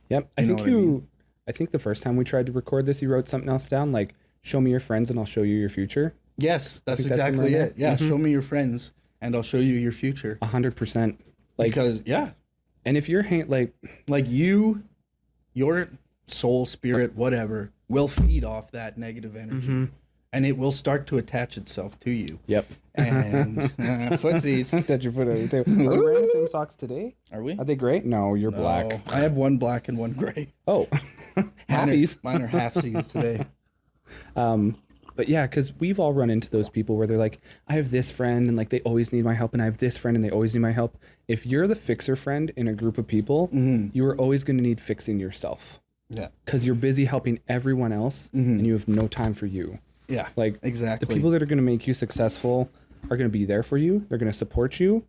Speaker 3: Yep.
Speaker 2: You know what I mean?
Speaker 3: I think the first time we tried to record this, you wrote something else down, like, show me your friends and I'll show you your future.
Speaker 2: Yes, that's
Speaker 3: think that's
Speaker 2: exactly
Speaker 3: similar
Speaker 2: it. Yeah, show me your friends and I'll show you your future.
Speaker 3: 100%. Like,
Speaker 2: Because, yeah,
Speaker 3: and if you're
Speaker 2: like your soul, spirit, whatever, will feed off that negative energy. And it will start to attach itself to you.
Speaker 3: yep.
Speaker 2: And footsies.
Speaker 3: Touch your foot on the table. Are we wearing the same socks today?
Speaker 2: Are we?
Speaker 3: Are they gray? No, you're
Speaker 2: No,
Speaker 3: black.
Speaker 2: I have one black and one gray.
Speaker 3: Oh, halfies.
Speaker 2: Mine are halfsies today.
Speaker 3: But yeah, because we've all run into those people where they're like, I have this friend and like they always need my help, and I have this friend and they always need my help. If you're the fixer friend in a group of people, you are always going to need fixing yourself.
Speaker 2: Yeah.
Speaker 3: Because you're busy helping everyone else and you have no time for you.
Speaker 2: Yeah.
Speaker 3: Like,
Speaker 2: exactly.
Speaker 3: the people that are going to make you successful are going to be there for you. They're going to support you.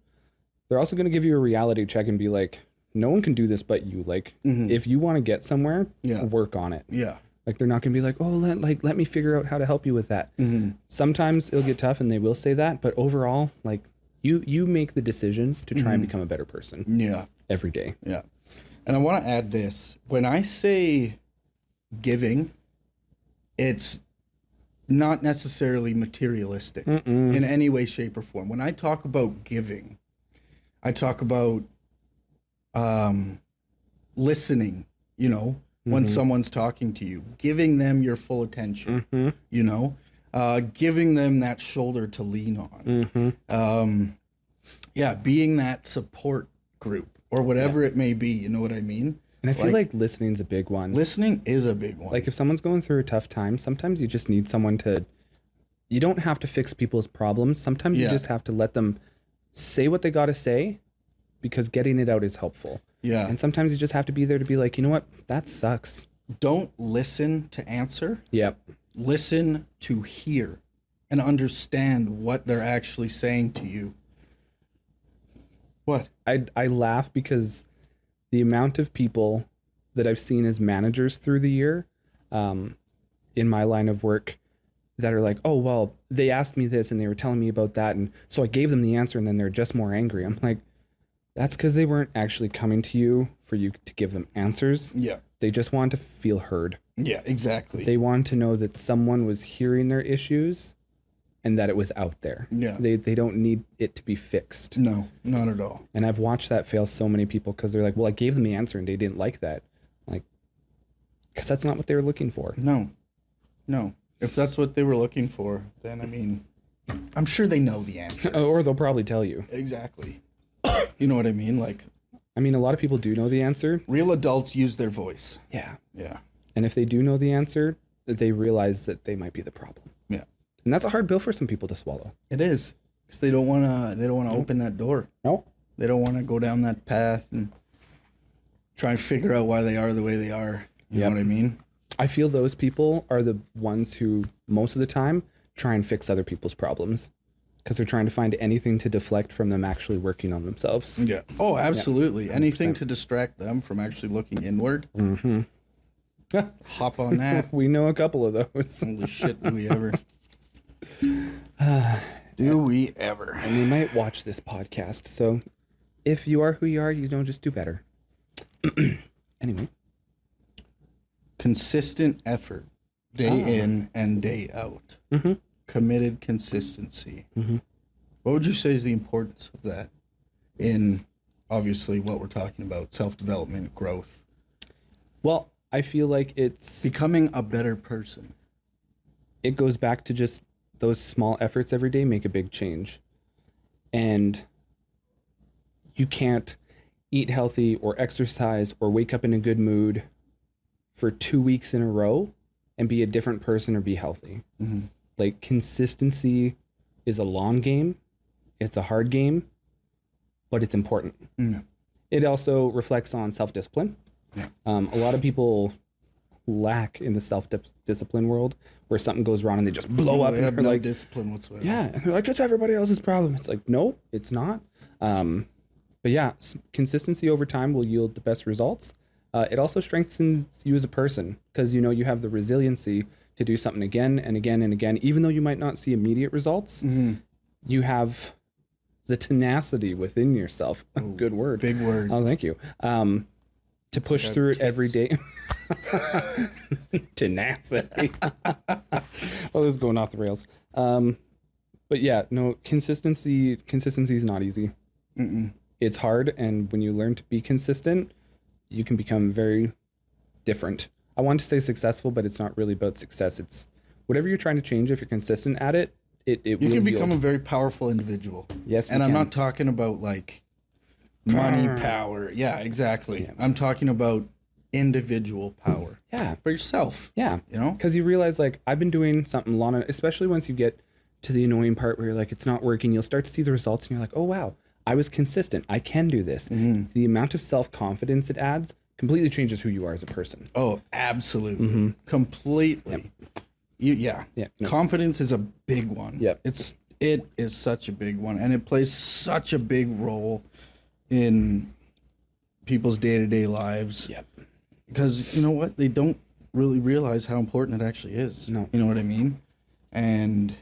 Speaker 3: They're also going to give you a reality check and be like, no one can do this but you. Like, if you want to get somewhere, work on it.
Speaker 2: Yeah.
Speaker 3: Like, they're not going to be like, oh, let me figure out how to help you with that. Sometimes it'll get tough and they will say that. But overall, like, you make the decision to try and become a better person.
Speaker 2: Yeah.
Speaker 3: Every day.
Speaker 2: Yeah. And I want to add this. When I say giving, it's not necessarily materialistic in any way, shape, or form. When I talk about giving, I talk about listening, you know, when someone's talking to you, giving them your full attention, you know, giving them that shoulder to lean on. Being that support group or whatever it may be, you know what I mean?
Speaker 3: And I feel like listening's a big one.
Speaker 2: Listening is a big one.
Speaker 3: Like, if someone's going through a tough time, sometimes you just need someone to, you don't have to fix people's problems. Sometimes you just have to let them say what they got to say, because getting it out is helpful.
Speaker 2: Yeah.
Speaker 3: And sometimes you just have to be there to be like, you know what? That sucks.
Speaker 2: Don't listen to answer.
Speaker 3: Yep.
Speaker 2: Listen to hear and understand what they're actually saying to you. What?
Speaker 3: I laugh because the amount of people that I've seen as managers through the year, in my line of work, that are like, oh, well, they asked me this and they were telling me about that, and so I gave them the answer, and then they're just more angry. I'm like, that's because they weren't actually coming to you for you to give them answers.
Speaker 2: Yeah.
Speaker 3: They just want to feel heard.
Speaker 2: Yeah, exactly.
Speaker 3: They want to know that someone was hearing their issues and that it was out there.
Speaker 2: Yeah.
Speaker 3: They don't need it to be fixed.
Speaker 2: No, not at all.
Speaker 3: And I've watched that fail so many people because they're like, well, I gave them the answer and they didn't like that. Like, because that's not what they were looking for.
Speaker 2: No. If that's what they were looking for, then, I mean, I'm sure they know the answer.
Speaker 3: Or they'll probably tell you.
Speaker 2: Exactly. You know what I mean? Like,
Speaker 3: I mean, a lot of people do know the answer.
Speaker 2: real adults use their voice.
Speaker 3: Yeah.
Speaker 2: Yeah.
Speaker 3: And if they do know the answer, they realize that they might be the problem.
Speaker 2: Yeah.
Speaker 3: And that's a hard pill for some people to swallow.
Speaker 2: It is. Because they don't want to open that door.
Speaker 3: No.
Speaker 2: They don't want to go down that path and try and figure out why they are the way they are. You know what I mean?
Speaker 3: I feel those people are the ones who, most of the time, try and fix other people's problems. Because they're trying to find anything to deflect from them actually working on themselves.
Speaker 2: Yeah. Oh, absolutely.
Speaker 3: Yeah,
Speaker 2: Anything
Speaker 3: 100%.
Speaker 2: to distract them from actually looking inward.
Speaker 3: Mm-hmm.
Speaker 2: Hop on that.
Speaker 3: We know a couple of those.
Speaker 2: Holy shit, do we ever. Do we ever.
Speaker 3: And they might watch this podcast. So if you are who you are, you don't just do better. Anyway.
Speaker 2: Consistent effort, day in and day out.
Speaker 3: Mm-hmm.
Speaker 2: Committed consistency.
Speaker 3: Mm-hmm.
Speaker 2: What would you say is the importance of that in, obviously, what we're talking about, self-development, growth?
Speaker 3: Well, I feel like it's...
Speaker 2: Becoming a better person.
Speaker 3: It goes back to just those small efforts every day make a big change. And you can't eat healthy or exercise or wake up in a good mood for 2 weeks in a row and be a different person or be healthy.
Speaker 2: Mm-hmm.
Speaker 3: Like, consistency is a long game. It's a hard game, but it's important.
Speaker 2: Mm-hmm.
Speaker 3: It also reflects on self-discipline.
Speaker 2: Yeah.
Speaker 3: A lot of people lack in the self-discipline world where something goes wrong and they just blow up
Speaker 2: They
Speaker 3: and
Speaker 2: have
Speaker 3: they're
Speaker 2: no
Speaker 3: like,
Speaker 2: discipline whatsoever.
Speaker 3: yeah, and they're like, it's everybody else's problem. It's like, no, it's not. But yeah, consistency over time will yield the best results. It also strengthens you as a person because you know you have the resiliency to do something again and again and again, even though you might not see immediate results. You have the tenacity within yourself. Good word.
Speaker 2: Big word.
Speaker 3: Oh, thank you. To push through it every day. Tenacity. Oh, this is going off the rails. But yeah, no, consistency is not easy. It's hard, and when you learn to be consistent, you can become very different. I want to say successful, but it's not really about success. It's whatever you're trying to change. If you're consistent at it, it
Speaker 2: You
Speaker 3: will
Speaker 2: can become a
Speaker 3: yield.
Speaker 2: very powerful individual.
Speaker 3: Yes,
Speaker 2: And
Speaker 3: you
Speaker 2: I'm
Speaker 3: can.
Speaker 2: not talking about like money power. Yeah, exactly.
Speaker 3: Yeah.
Speaker 2: I'm talking about individual power
Speaker 3: Yeah,
Speaker 2: for yourself.
Speaker 3: yeah.
Speaker 2: You know?
Speaker 3: Because you realize, like, I've been doing something long, especially once you get to the annoying part where you're like, it's not working. You'll start to see the results, and you're like, oh wow, I was consistent. I can do this. The amount of self-confidence it adds completely changes who you are as a person.
Speaker 2: Oh, absolutely. Completely. Yeah.
Speaker 3: Yeah, no.
Speaker 2: Confidence is a big one.
Speaker 3: Yep.
Speaker 2: It is such a big one, and it plays such a big role in people's day-to-day lives.
Speaker 3: Yep.
Speaker 2: Because you know what? They don't really realize how important it actually is.
Speaker 3: No.
Speaker 2: You know what I mean? And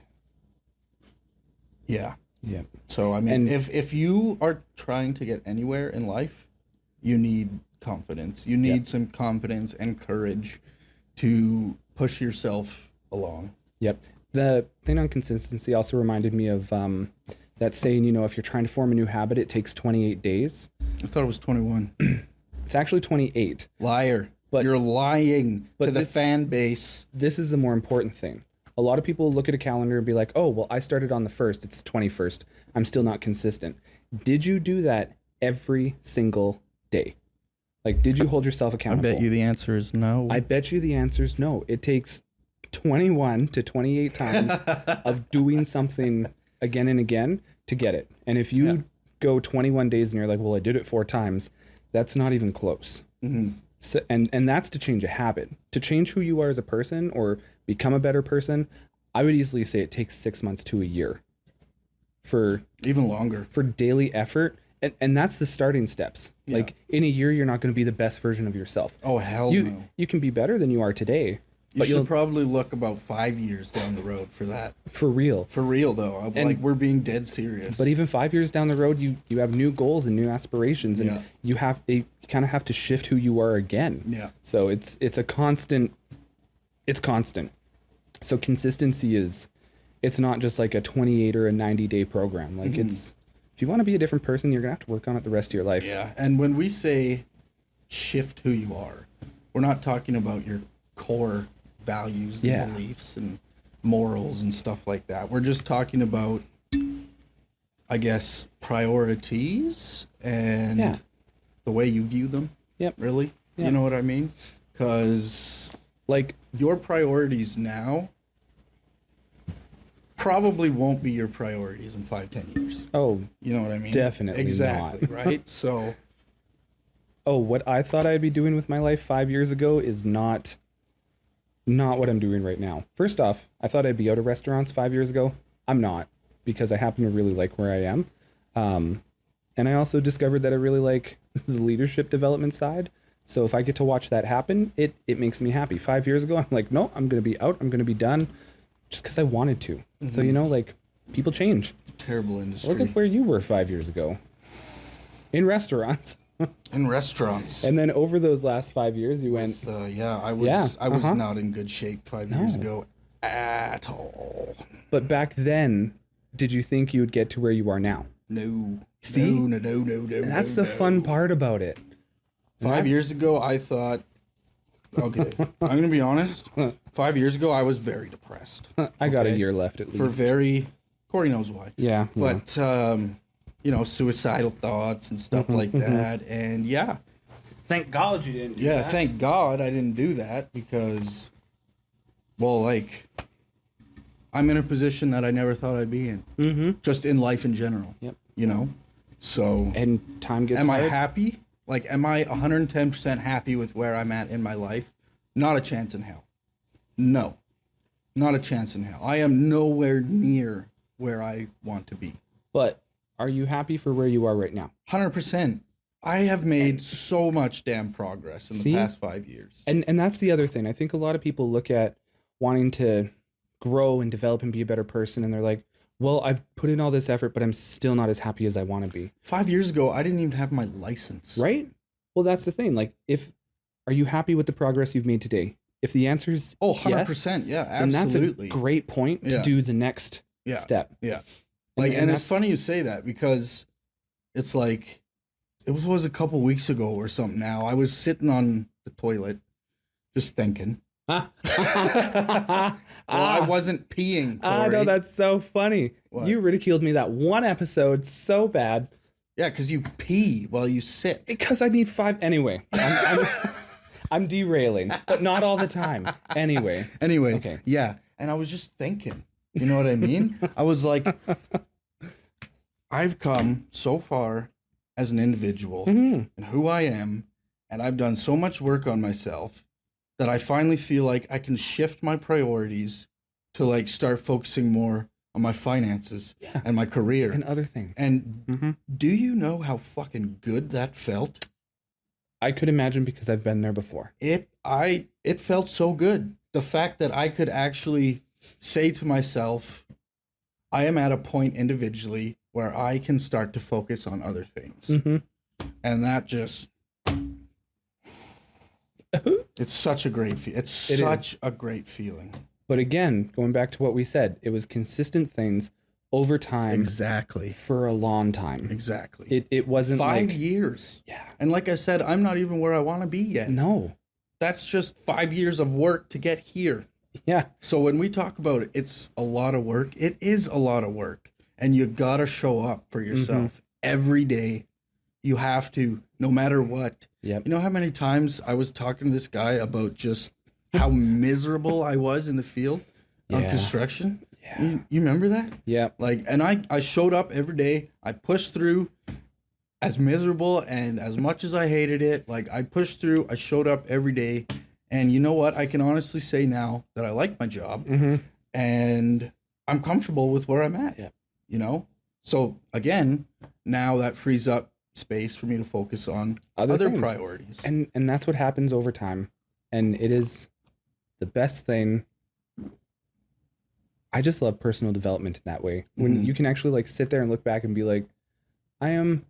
Speaker 2: yeah.
Speaker 3: Yep.
Speaker 2: So I mean,
Speaker 3: And-
Speaker 2: if you are trying to get anywhere in life, you need confidence. You need some confidence and courage to push yourself along.
Speaker 3: Yep. The thing on consistency also reminded me of that saying, you know, if you're trying to form a new habit, it takes 28 days.
Speaker 2: I thought it was 21.
Speaker 3: It's actually 28.
Speaker 2: Liar.
Speaker 3: But-
Speaker 2: You're lying
Speaker 3: but
Speaker 2: to the
Speaker 3: this-
Speaker 2: fan base.
Speaker 3: This is the more important thing. A lot of people look at a calendar and be like, oh, well, I started on the 1st. It's the 21st. I'm still not consistent. Did you do that every single day? Like, did you hold yourself
Speaker 2: I
Speaker 3: accountable?
Speaker 2: bet you the answer is no.
Speaker 3: I bet you the answer is no. It takes 21 to 28 times of doing something again and again to get it. And if you go 21 days and you're like, well, I did it 4 times, that's not even close. So, and that's to change a habit. To change who you are as a person or become a better person, I would easily say it takes 6 months to a year for
Speaker 2: Even longer.
Speaker 3: daily effort. And that's the starting steps.
Speaker 2: Yeah.
Speaker 3: Like in a year, you're not going to be the best version of yourself.
Speaker 2: Oh, hell
Speaker 3: You
Speaker 2: no.
Speaker 3: you can be better than you are today,
Speaker 2: You
Speaker 3: but
Speaker 2: should
Speaker 3: you'll
Speaker 2: probably look about 5 years down the road for that.
Speaker 3: for real.
Speaker 2: For real, though. Like, we're being dead serious.
Speaker 3: But even 5 years down the road, you have new goals and new aspirations, and
Speaker 2: Yeah.
Speaker 3: you kind of have to shift who you are again.
Speaker 2: Yeah.
Speaker 3: So it's a constant. It's constant. So consistency it's not just like a 28 or a 90-day program. Like it's, if you want to be a different person, you're gonna have to work on it the rest of your life.
Speaker 2: Yeah, and when we say shift who you are, we're not talking about your core values and
Speaker 3: Yeah.
Speaker 2: beliefs and morals and stuff like that. We're just talking about, I guess, priorities and
Speaker 3: Yeah.
Speaker 2: the way you view them.
Speaker 3: Yep.
Speaker 2: Really?
Speaker 3: Yeah.
Speaker 2: You know what I mean? Because
Speaker 3: Like
Speaker 2: your priorities now probably won't be your priorities in 5-10 years.
Speaker 3: oh
Speaker 2: You know what I mean?
Speaker 3: Definitely
Speaker 2: exactly, right? So
Speaker 3: what I thought I'd be doing with my life 5 years ago is not what I'm doing right now. First off, I thought I'd be out of restaurants 5 years ago. I'm not, because I happen to really like where I am. And I also discovered that I really like the leadership development side. So if I get to watch that happen, it makes me happy. 5 years ago, I'm like, no, I'm going to be out. I'm going to be done just because I wanted to. So, you know, like people change.
Speaker 2: terrible
Speaker 3: Look
Speaker 2: industry.
Speaker 3: at where you were 5 years ago in restaurants.
Speaker 2: In restaurants.
Speaker 3: And then over those last 5 years, you went,
Speaker 2: I was
Speaker 3: uh-huh.
Speaker 2: not in good shape 5 years
Speaker 3: No.
Speaker 2: ago at all.
Speaker 3: but back then, did you think you would get to where you are now?
Speaker 2: No.
Speaker 3: See?
Speaker 2: No.
Speaker 3: And that's
Speaker 2: no,
Speaker 3: the fun
Speaker 2: no.
Speaker 3: part about it.
Speaker 2: 5 years ago, I thought, okay, I'm going to be honest. 5 years ago, I was very depressed.
Speaker 3: I got a
Speaker 2: Okay.
Speaker 3: year left at least.
Speaker 2: For Corey knows why.
Speaker 3: yeah.
Speaker 2: But, you know, suicidal thoughts and stuff like that. And yeah,
Speaker 1: Thank God you didn't do
Speaker 2: yeah,
Speaker 1: that.
Speaker 2: thank God I didn't do that because, well, like, I'm in a position that I never thought I'd be in.
Speaker 3: Mm-hmm.
Speaker 2: Just in life in general.
Speaker 3: Yep.
Speaker 2: You know? So,
Speaker 3: And time gets
Speaker 2: am I
Speaker 3: hard.
Speaker 2: happy? Like, am I 110% happy with where I'm at in my life? Not a chance in hell. No, not a chance in hell. I am nowhere near where I want to be.
Speaker 3: But are you happy for where you are right now?
Speaker 2: 100%. I have made so much damn progress in the past 5 years.
Speaker 3: And that's the other thing. I think a lot of people look at wanting to grow and develop and be a better person, and they're like, well, I've put in all this effort, but I'm still not as happy as I want to be.
Speaker 2: 5 years ago, I didn't even have my license.
Speaker 3: Right? Well, that's the thing. Like, are you happy with the progress you've made today? If the answer is
Speaker 2: 100%.
Speaker 3: yes,
Speaker 2: Yeah,
Speaker 3: then that's
Speaker 2: absolutely.
Speaker 3: a great point to do the next step.
Speaker 2: Yeah. Like, and it's funny you say that, because it's like, it was a couple weeks ago or something now. I was sitting on the toilet just thinking. Well, I wasn't peeing, Corey.
Speaker 3: I know, that's so funny.
Speaker 2: What?
Speaker 3: You ridiculed me that one episode so bad.
Speaker 2: Yeah, because you pee while you sit.
Speaker 3: Because I need 5. Anyway, I'm derailing, but not all the time. Anyway.
Speaker 2: Okay. Yeah. And I was just thinking, you know what I mean? I was like, I've come so far as an individual and who I am, and I've done so much work on myself that I finally feel like I can shift my priorities to like start focusing more on my finances and my career
Speaker 3: And other things.
Speaker 2: And do you know how fucking good that felt?
Speaker 3: I could imagine, because I've been there before.
Speaker 2: It felt so good. The fact that I could actually say to myself, I am at a point individually where I can start to focus on other things. And that just, it's such a great a great feeling.
Speaker 3: But again, going back to what we said, it was consistent things over time.
Speaker 2: Exactly.
Speaker 3: For a long time.
Speaker 2: Exactly.
Speaker 3: It wasn't
Speaker 2: 5
Speaker 3: like,
Speaker 2: years.
Speaker 3: Yeah.
Speaker 2: And like I said, I'm not even where I want to be yet.
Speaker 3: No.
Speaker 2: That's just 5 years of work to get here.
Speaker 3: Yeah.
Speaker 2: So when we talk about it, it's a lot of work. It is a lot of work. And you got to show up for yourself every day. You have to, no matter what.
Speaker 3: Yep.
Speaker 2: You know how many times I was talking to this guy about just how miserable I was in the field on construction?
Speaker 3: Yeah.
Speaker 2: You remember that?
Speaker 3: Yeah.
Speaker 2: Like, and I showed up every day. I pushed through, as miserable and as much as I hated it. Like, I pushed through. I showed up every day. And you know what? I can honestly say now that I like my job and I'm comfortable with where I'm at.
Speaker 3: Yeah.
Speaker 2: You know? So again, now that frees up space for me to focus on other priorities.
Speaker 3: And that's what happens over time. And it is the best thing. I just love personal development in that way. When you can actually like sit there and look back and be like, I am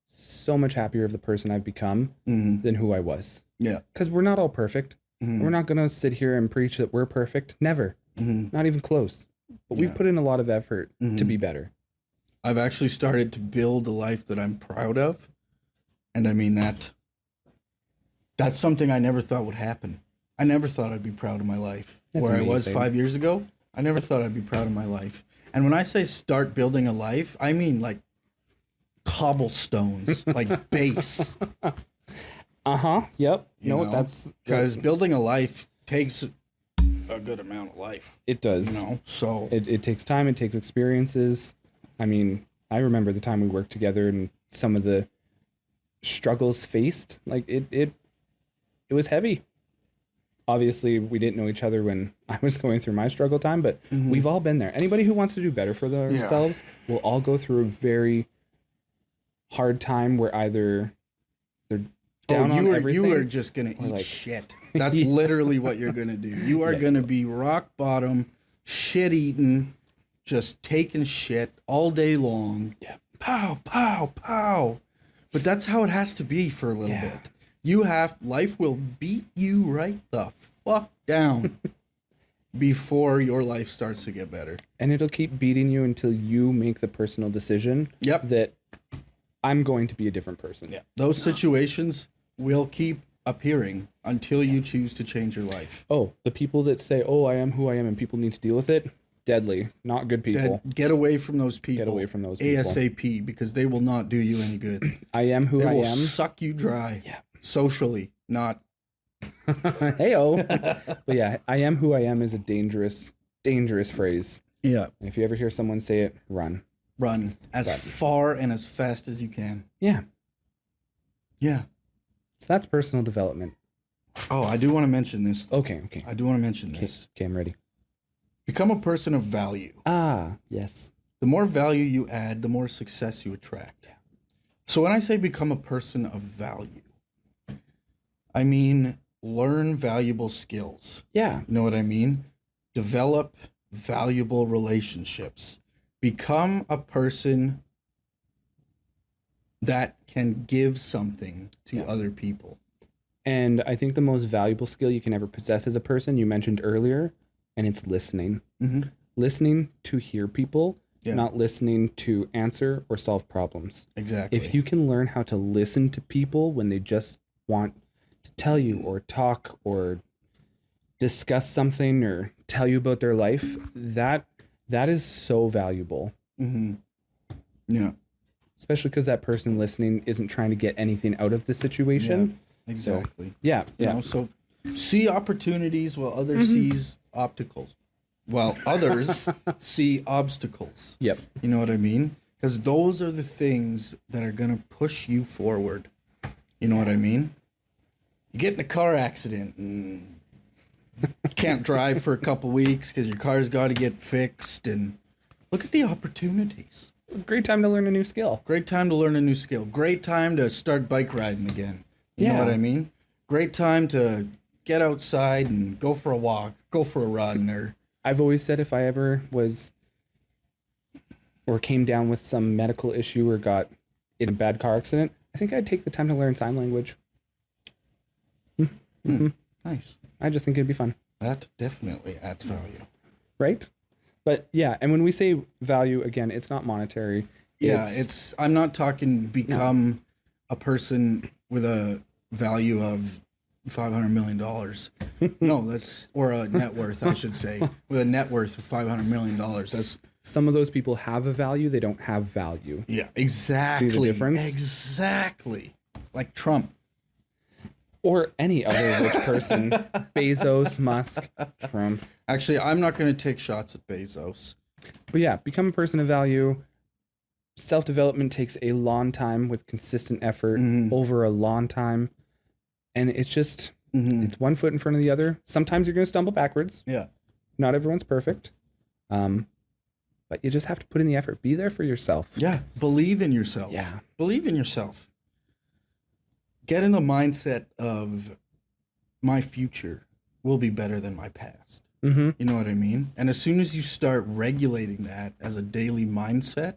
Speaker 3: so much happier of the person I've become than who I was.
Speaker 2: Yeah.
Speaker 3: Because we're not all perfect. We're not going to sit here and preach that we're perfect. Never. Not even close. But we've put in a lot of effort to be better.
Speaker 2: I've actually started to build a life that I'm proud of. And I mean that's something I never thought would happen. I never thought I'd be proud of my life.
Speaker 3: That's
Speaker 2: Where I was
Speaker 3: amazing.
Speaker 2: 5 years ago, I never thought I'd be proud of my life. And when I say start building a life, I mean like cobblestones, like base.
Speaker 3: Yep.
Speaker 2: You know,
Speaker 3: that's
Speaker 2: because building a life takes a good amount of life.
Speaker 3: It does.
Speaker 2: You know, so
Speaker 3: it takes time. It takes experiences. I mean, I remember the time we worked together and some of the struggles faced. Like it was heavy. Obviously, we didn't know each other when I was going through my struggle time, but we've all been there. Anybody who wants to do better for themselves will all go through a very hard time where either they're down on everything.
Speaker 2: You are just gonna eat
Speaker 3: like,
Speaker 2: shit. That's literally what you're gonna do. You are gonna be rock bottom, shit eating, just taking shit all day long.
Speaker 3: Yeah.
Speaker 2: Pow, pow, pow. But that's how it has to be for a little bit. Life will beat you right the fuck down before your life starts to get better.
Speaker 3: And it'll keep beating you until you make the personal decision that I'm going to be a different person.
Speaker 2: Yeah. Those situations will keep appearing until you choose to change your life.
Speaker 3: Oh, the people that say, oh, I am who I am and people need to deal with it, deadly. Not good people.
Speaker 2: Get away from those people.
Speaker 3: Get away from those people.
Speaker 2: ASAP, because they will not do you any good.
Speaker 3: I am who I am.
Speaker 2: They will suck you dry.
Speaker 3: Yeah.
Speaker 2: Socially, not.
Speaker 3: Heyo. But yeah, I am who I am is a dangerous, dangerous phrase.
Speaker 2: Yeah.
Speaker 3: And if you ever hear someone say it, run.
Speaker 2: Run as far and as fast as you can.
Speaker 3: Yeah.
Speaker 2: Yeah.
Speaker 3: So that's personal development.
Speaker 2: Oh, I do want to mention this.
Speaker 3: Okay.
Speaker 2: I do want to mention this.
Speaker 3: Okay, I'm ready.
Speaker 2: Become a person of value.
Speaker 3: Ah, yes.
Speaker 2: The more value you add, the more success you attract. So when I say become a person of value, I mean learn valuable skills.
Speaker 3: Yeah.
Speaker 2: You know what I mean? Develop valuable relationships. Become a person that can give something to other people.
Speaker 3: And I think the most valuable skill you can ever possess as a person, you mentioned earlier, and it's listening.
Speaker 2: Mm-hmm.
Speaker 3: Listening to hear people,
Speaker 2: Yeah.
Speaker 3: not listening to answer or solve problems.
Speaker 2: Exactly.
Speaker 3: If you can learn how to listen to people when they just want to tell you or talk or discuss something or tell you about their life, that is so valuable.
Speaker 2: Mm-hmm. Yeah.
Speaker 3: Especially because that person listening isn't trying to get anything out of the situation.
Speaker 2: Yeah, exactly.
Speaker 3: So, yeah.
Speaker 2: You know, so see opportunities while others sees obstacles. While others see obstacles.
Speaker 3: Yep.
Speaker 2: You know what I mean? Because those are the things that are going to push you forward. You know what I mean? You get in a car accident and can't drive for a couple weeks because your car's got to get fixed. And look at the opportunities.
Speaker 3: Great time to learn a new skill.
Speaker 2: Great time to learn a new skill. Great time to start bike riding again. You know what I mean? Great time to get outside and go for a walk, go for a run. Or
Speaker 3: I've always said if I ever was or came down with some medical issue or got in a bad car accident, I think I'd take the time to learn sign language.
Speaker 2: Nice.
Speaker 3: I just think it'd be fun.
Speaker 2: That definitely adds value.
Speaker 3: Right? But yeah, and when we say value, again, it's not monetary.
Speaker 2: Yeah, it's I'm not talking become a person with a value of $500 million. No, that's, or a net worth, I should say, with a net worth of $500 million. That's,
Speaker 3: some of those people have a value, they don't have value.
Speaker 2: yeah, exactly.
Speaker 3: See the difference?
Speaker 2: Exactly. Like Trump.
Speaker 3: Or any other rich person. Bezos, Musk, Trump.
Speaker 2: Actually, I'm not going to take shots at Bezos.
Speaker 3: But yeah, become a person of value. Self-development takes a long time with consistent effort over a long time. And it's just, it's one foot in front of the other. Sometimes you're going to stumble backwards.
Speaker 2: Yeah.
Speaker 3: Not everyone's perfect. But you just have to put in the effort. Be there for yourself.
Speaker 2: Yeah. Believe in yourself.
Speaker 3: Yeah.
Speaker 2: Believe in yourself. Get in the mindset of my future will be better than my past.
Speaker 3: Mm-hmm.
Speaker 2: You know what I mean? And as soon as you start regulating that as a daily mindset,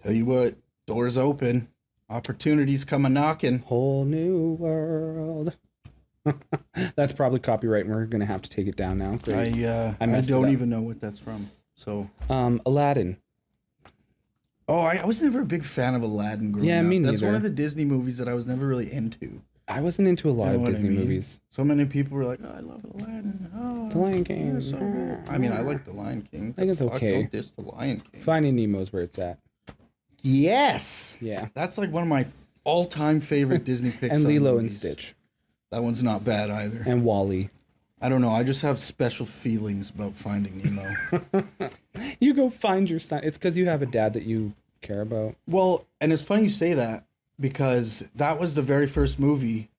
Speaker 2: tell you what, doors open, opportunities come a knocking.
Speaker 3: Whole new world. That's probably copyright, and we're going to have to take it down now. Great.
Speaker 2: I don't even know what that's from. So,
Speaker 3: Aladdin.
Speaker 2: Oh, I was never a big fan of Aladdin growing up.
Speaker 3: Me
Speaker 2: That's
Speaker 3: neither.
Speaker 2: one of the Disney movies that I was never really into.
Speaker 3: I wasn't into a lot
Speaker 2: You know
Speaker 3: of
Speaker 2: what I
Speaker 3: Disney
Speaker 2: mean?
Speaker 3: movies.
Speaker 2: So many people were like, "Oh, I love Aladdin." Oh,
Speaker 3: The Lion King.
Speaker 2: you're so good." I mean, I like The Lion King.
Speaker 3: I think it's
Speaker 2: Fuck,
Speaker 3: okay.
Speaker 2: Don't diss The Lion King.
Speaker 3: Finding Nemo's where it's at.
Speaker 2: Yes.
Speaker 3: Yeah.
Speaker 2: That's like one of my all-time favorite Disney Pixar
Speaker 3: And Lilo and
Speaker 2: movies.
Speaker 3: Stitch.
Speaker 2: That one's not bad either.
Speaker 3: And Wall-E.
Speaker 2: I don't know. I just have special feelings about Finding Nemo.
Speaker 3: You go find your son. It's because you have a dad that you care about.
Speaker 2: Well, and it's funny you say that because that was the very first movie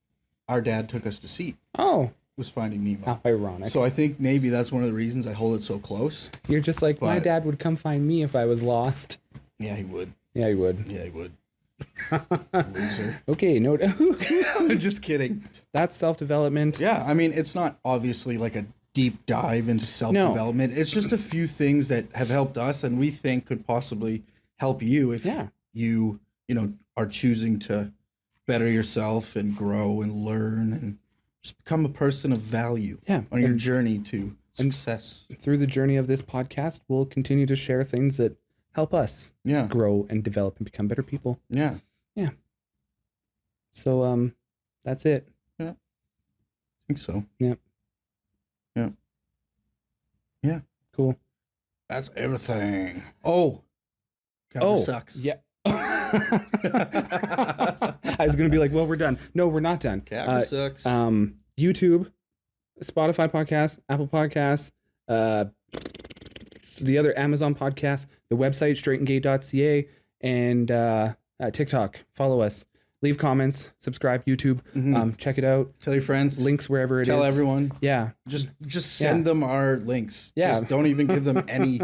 Speaker 2: our dad took us to see.
Speaker 3: Oh,
Speaker 2: Was Finding Nemo.
Speaker 3: how ironic.
Speaker 2: So I think maybe that's one of the reasons I hold it so close.
Speaker 3: You're just like, my
Speaker 2: But-
Speaker 3: dad would come find me if I was lost.
Speaker 2: Yeah, he would.
Speaker 3: Yeah, he would.
Speaker 2: Yeah, he would. Loser.
Speaker 3: Okay, no.
Speaker 2: I'm just kidding.
Speaker 3: That's self-development.
Speaker 2: Yeah, I mean, it's not obviously like a deep dive into self-development. It's just a few things that have helped us and we think could possibly help you if you know, are choosing to better yourself and grow and learn and just become a person of value on your journey to success.
Speaker 3: Through the journey of this podcast, we'll continue to share things that help us grow and develop and become better people.
Speaker 2: Yeah.
Speaker 3: So, that's it.
Speaker 2: I think so.
Speaker 3: Yeah. Cool.
Speaker 2: That's everything. Oh. Cover sucks.
Speaker 3: Yeah. I was going to be like, well, we're done. No, we're not done.
Speaker 2: Cover sucks.
Speaker 3: YouTube, Spotify podcast, Apple Podcasts, the other Amazon podcasts, the website, straightandgay.ca, and TikTok. Follow us. Leave comments, subscribe, YouTube, check it out.
Speaker 2: Tell your friends.
Speaker 3: Links wherever it is.
Speaker 2: Tell everyone.
Speaker 3: Yeah.
Speaker 2: Just send them our links.
Speaker 3: Yeah.
Speaker 2: Just don't even give them any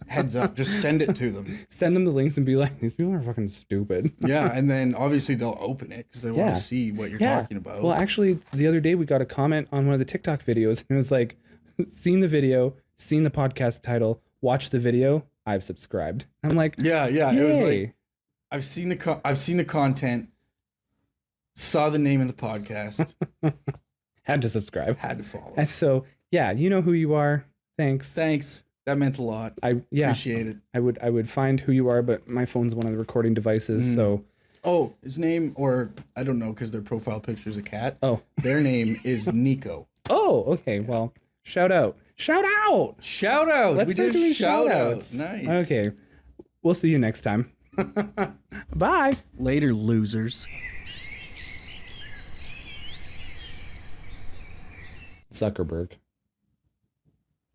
Speaker 2: heads up. Just send it to them.
Speaker 3: Send them the links and be like, these people are fucking stupid.
Speaker 2: Yeah, and then obviously they'll open it because they want
Speaker 3: Yeah.
Speaker 2: to see what you're talking about.
Speaker 3: Well, actually, the other day we got a comment on one of the TikTok videos, and it was like, seen the video, seen the podcast title, watched the video, I've subscribed. I'm like,
Speaker 2: yeah.
Speaker 3: yay.
Speaker 2: It was like, I've seen the content, saw the name of the podcast,
Speaker 3: had to subscribe.
Speaker 2: had to follow.
Speaker 3: And so, yeah, you know who you are. Thanks.
Speaker 2: Thanks. That meant a lot.
Speaker 3: Appreciate
Speaker 2: it.
Speaker 3: I would find who you are, but my phone's one of the recording devices, so.
Speaker 2: Oh, his name, or I don't know, because their profile picture is a cat.
Speaker 3: Oh.
Speaker 2: Their name is Nico.
Speaker 3: Oh, okay. Well, shout out. Shout out.
Speaker 2: Shout out.
Speaker 3: Let's start doing shout outs.
Speaker 2: Nice.
Speaker 3: Okay. We'll see you next time. Bye.
Speaker 2: Later, losers.
Speaker 3: Zuckerberg.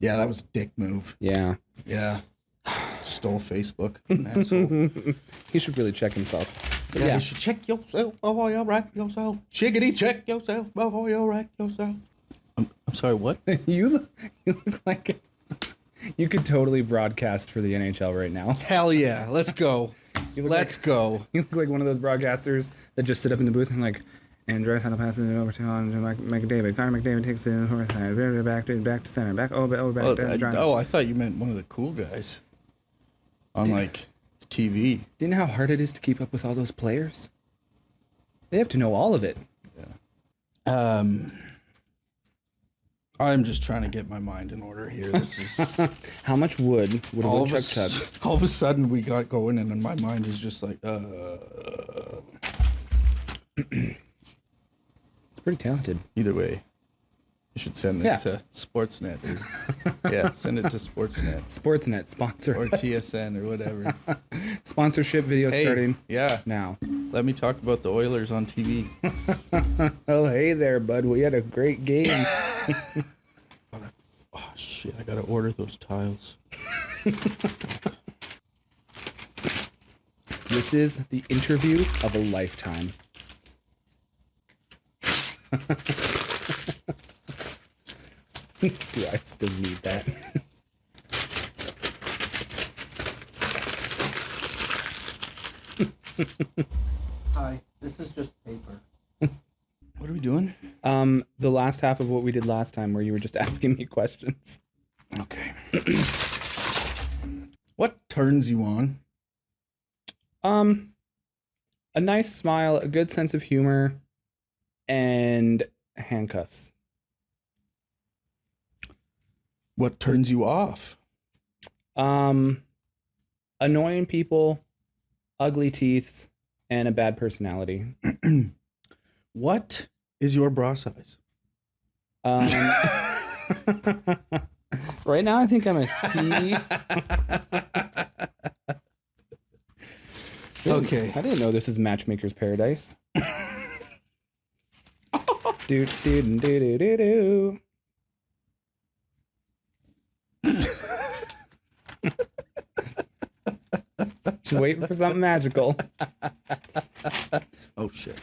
Speaker 2: Yeah, that was a dick move.
Speaker 3: Yeah.
Speaker 2: Yeah. Stole Facebook. Asshole.
Speaker 3: He should really check himself. But
Speaker 2: Yeah, you should check yourself before you wreck yourself. Chickadee, check yourself before you wreck yourself. I'm sorry, what?
Speaker 3: You look like you could totally broadcast for the NHL right now.
Speaker 2: Hell yeah, let's go. Let's go.
Speaker 3: You look like one of those broadcasters that just sit up in the booth and like, and Dress had to pass it over to McDavid. Connor McDavid takes it in the horse side. Back to center. Back back.
Speaker 2: I thought you meant one of the cool guys on like TV.
Speaker 3: Do you know how hard it is to keep up with all those players? They have to know all of it.
Speaker 2: I'm just trying to get my mind in order here. This is
Speaker 3: How much wood would a
Speaker 2: all of,
Speaker 3: woodchuck chug?
Speaker 2: all of a sudden we got going, and then my mind is just like,
Speaker 3: It's pretty talented.
Speaker 2: Either way, you should send this to Sportsnet. Yeah, send it to Sportsnet
Speaker 3: Sportsnet sponsor
Speaker 2: or
Speaker 3: us.
Speaker 2: TSN or whatever.
Speaker 3: Sponsorship video starting
Speaker 2: Yeah,
Speaker 3: now.
Speaker 2: let me talk about the Oilers on TV.
Speaker 3: Oh, hey there, bud. We had a great game.
Speaker 2: Oh shit! I gotta order those tiles.
Speaker 3: This is the interview of a lifetime. Do I still need that?
Speaker 4: Hi, this is just paper.
Speaker 2: What are we doing?
Speaker 3: The last half of what we did last time, where you were just asking me questions.
Speaker 2: Okay. What turns you on?
Speaker 3: A nice smile, a good sense of humor, and handcuffs.
Speaker 2: What turns you off?
Speaker 3: Annoying people, ugly teeth, and a bad personality.
Speaker 2: What is your bra size?
Speaker 3: Right now, I think I'm a C.
Speaker 2: Okay.
Speaker 3: I didn't know this is Matchmaker's Paradise. do do do do do do. Just waiting for something magical.
Speaker 2: Oh shit.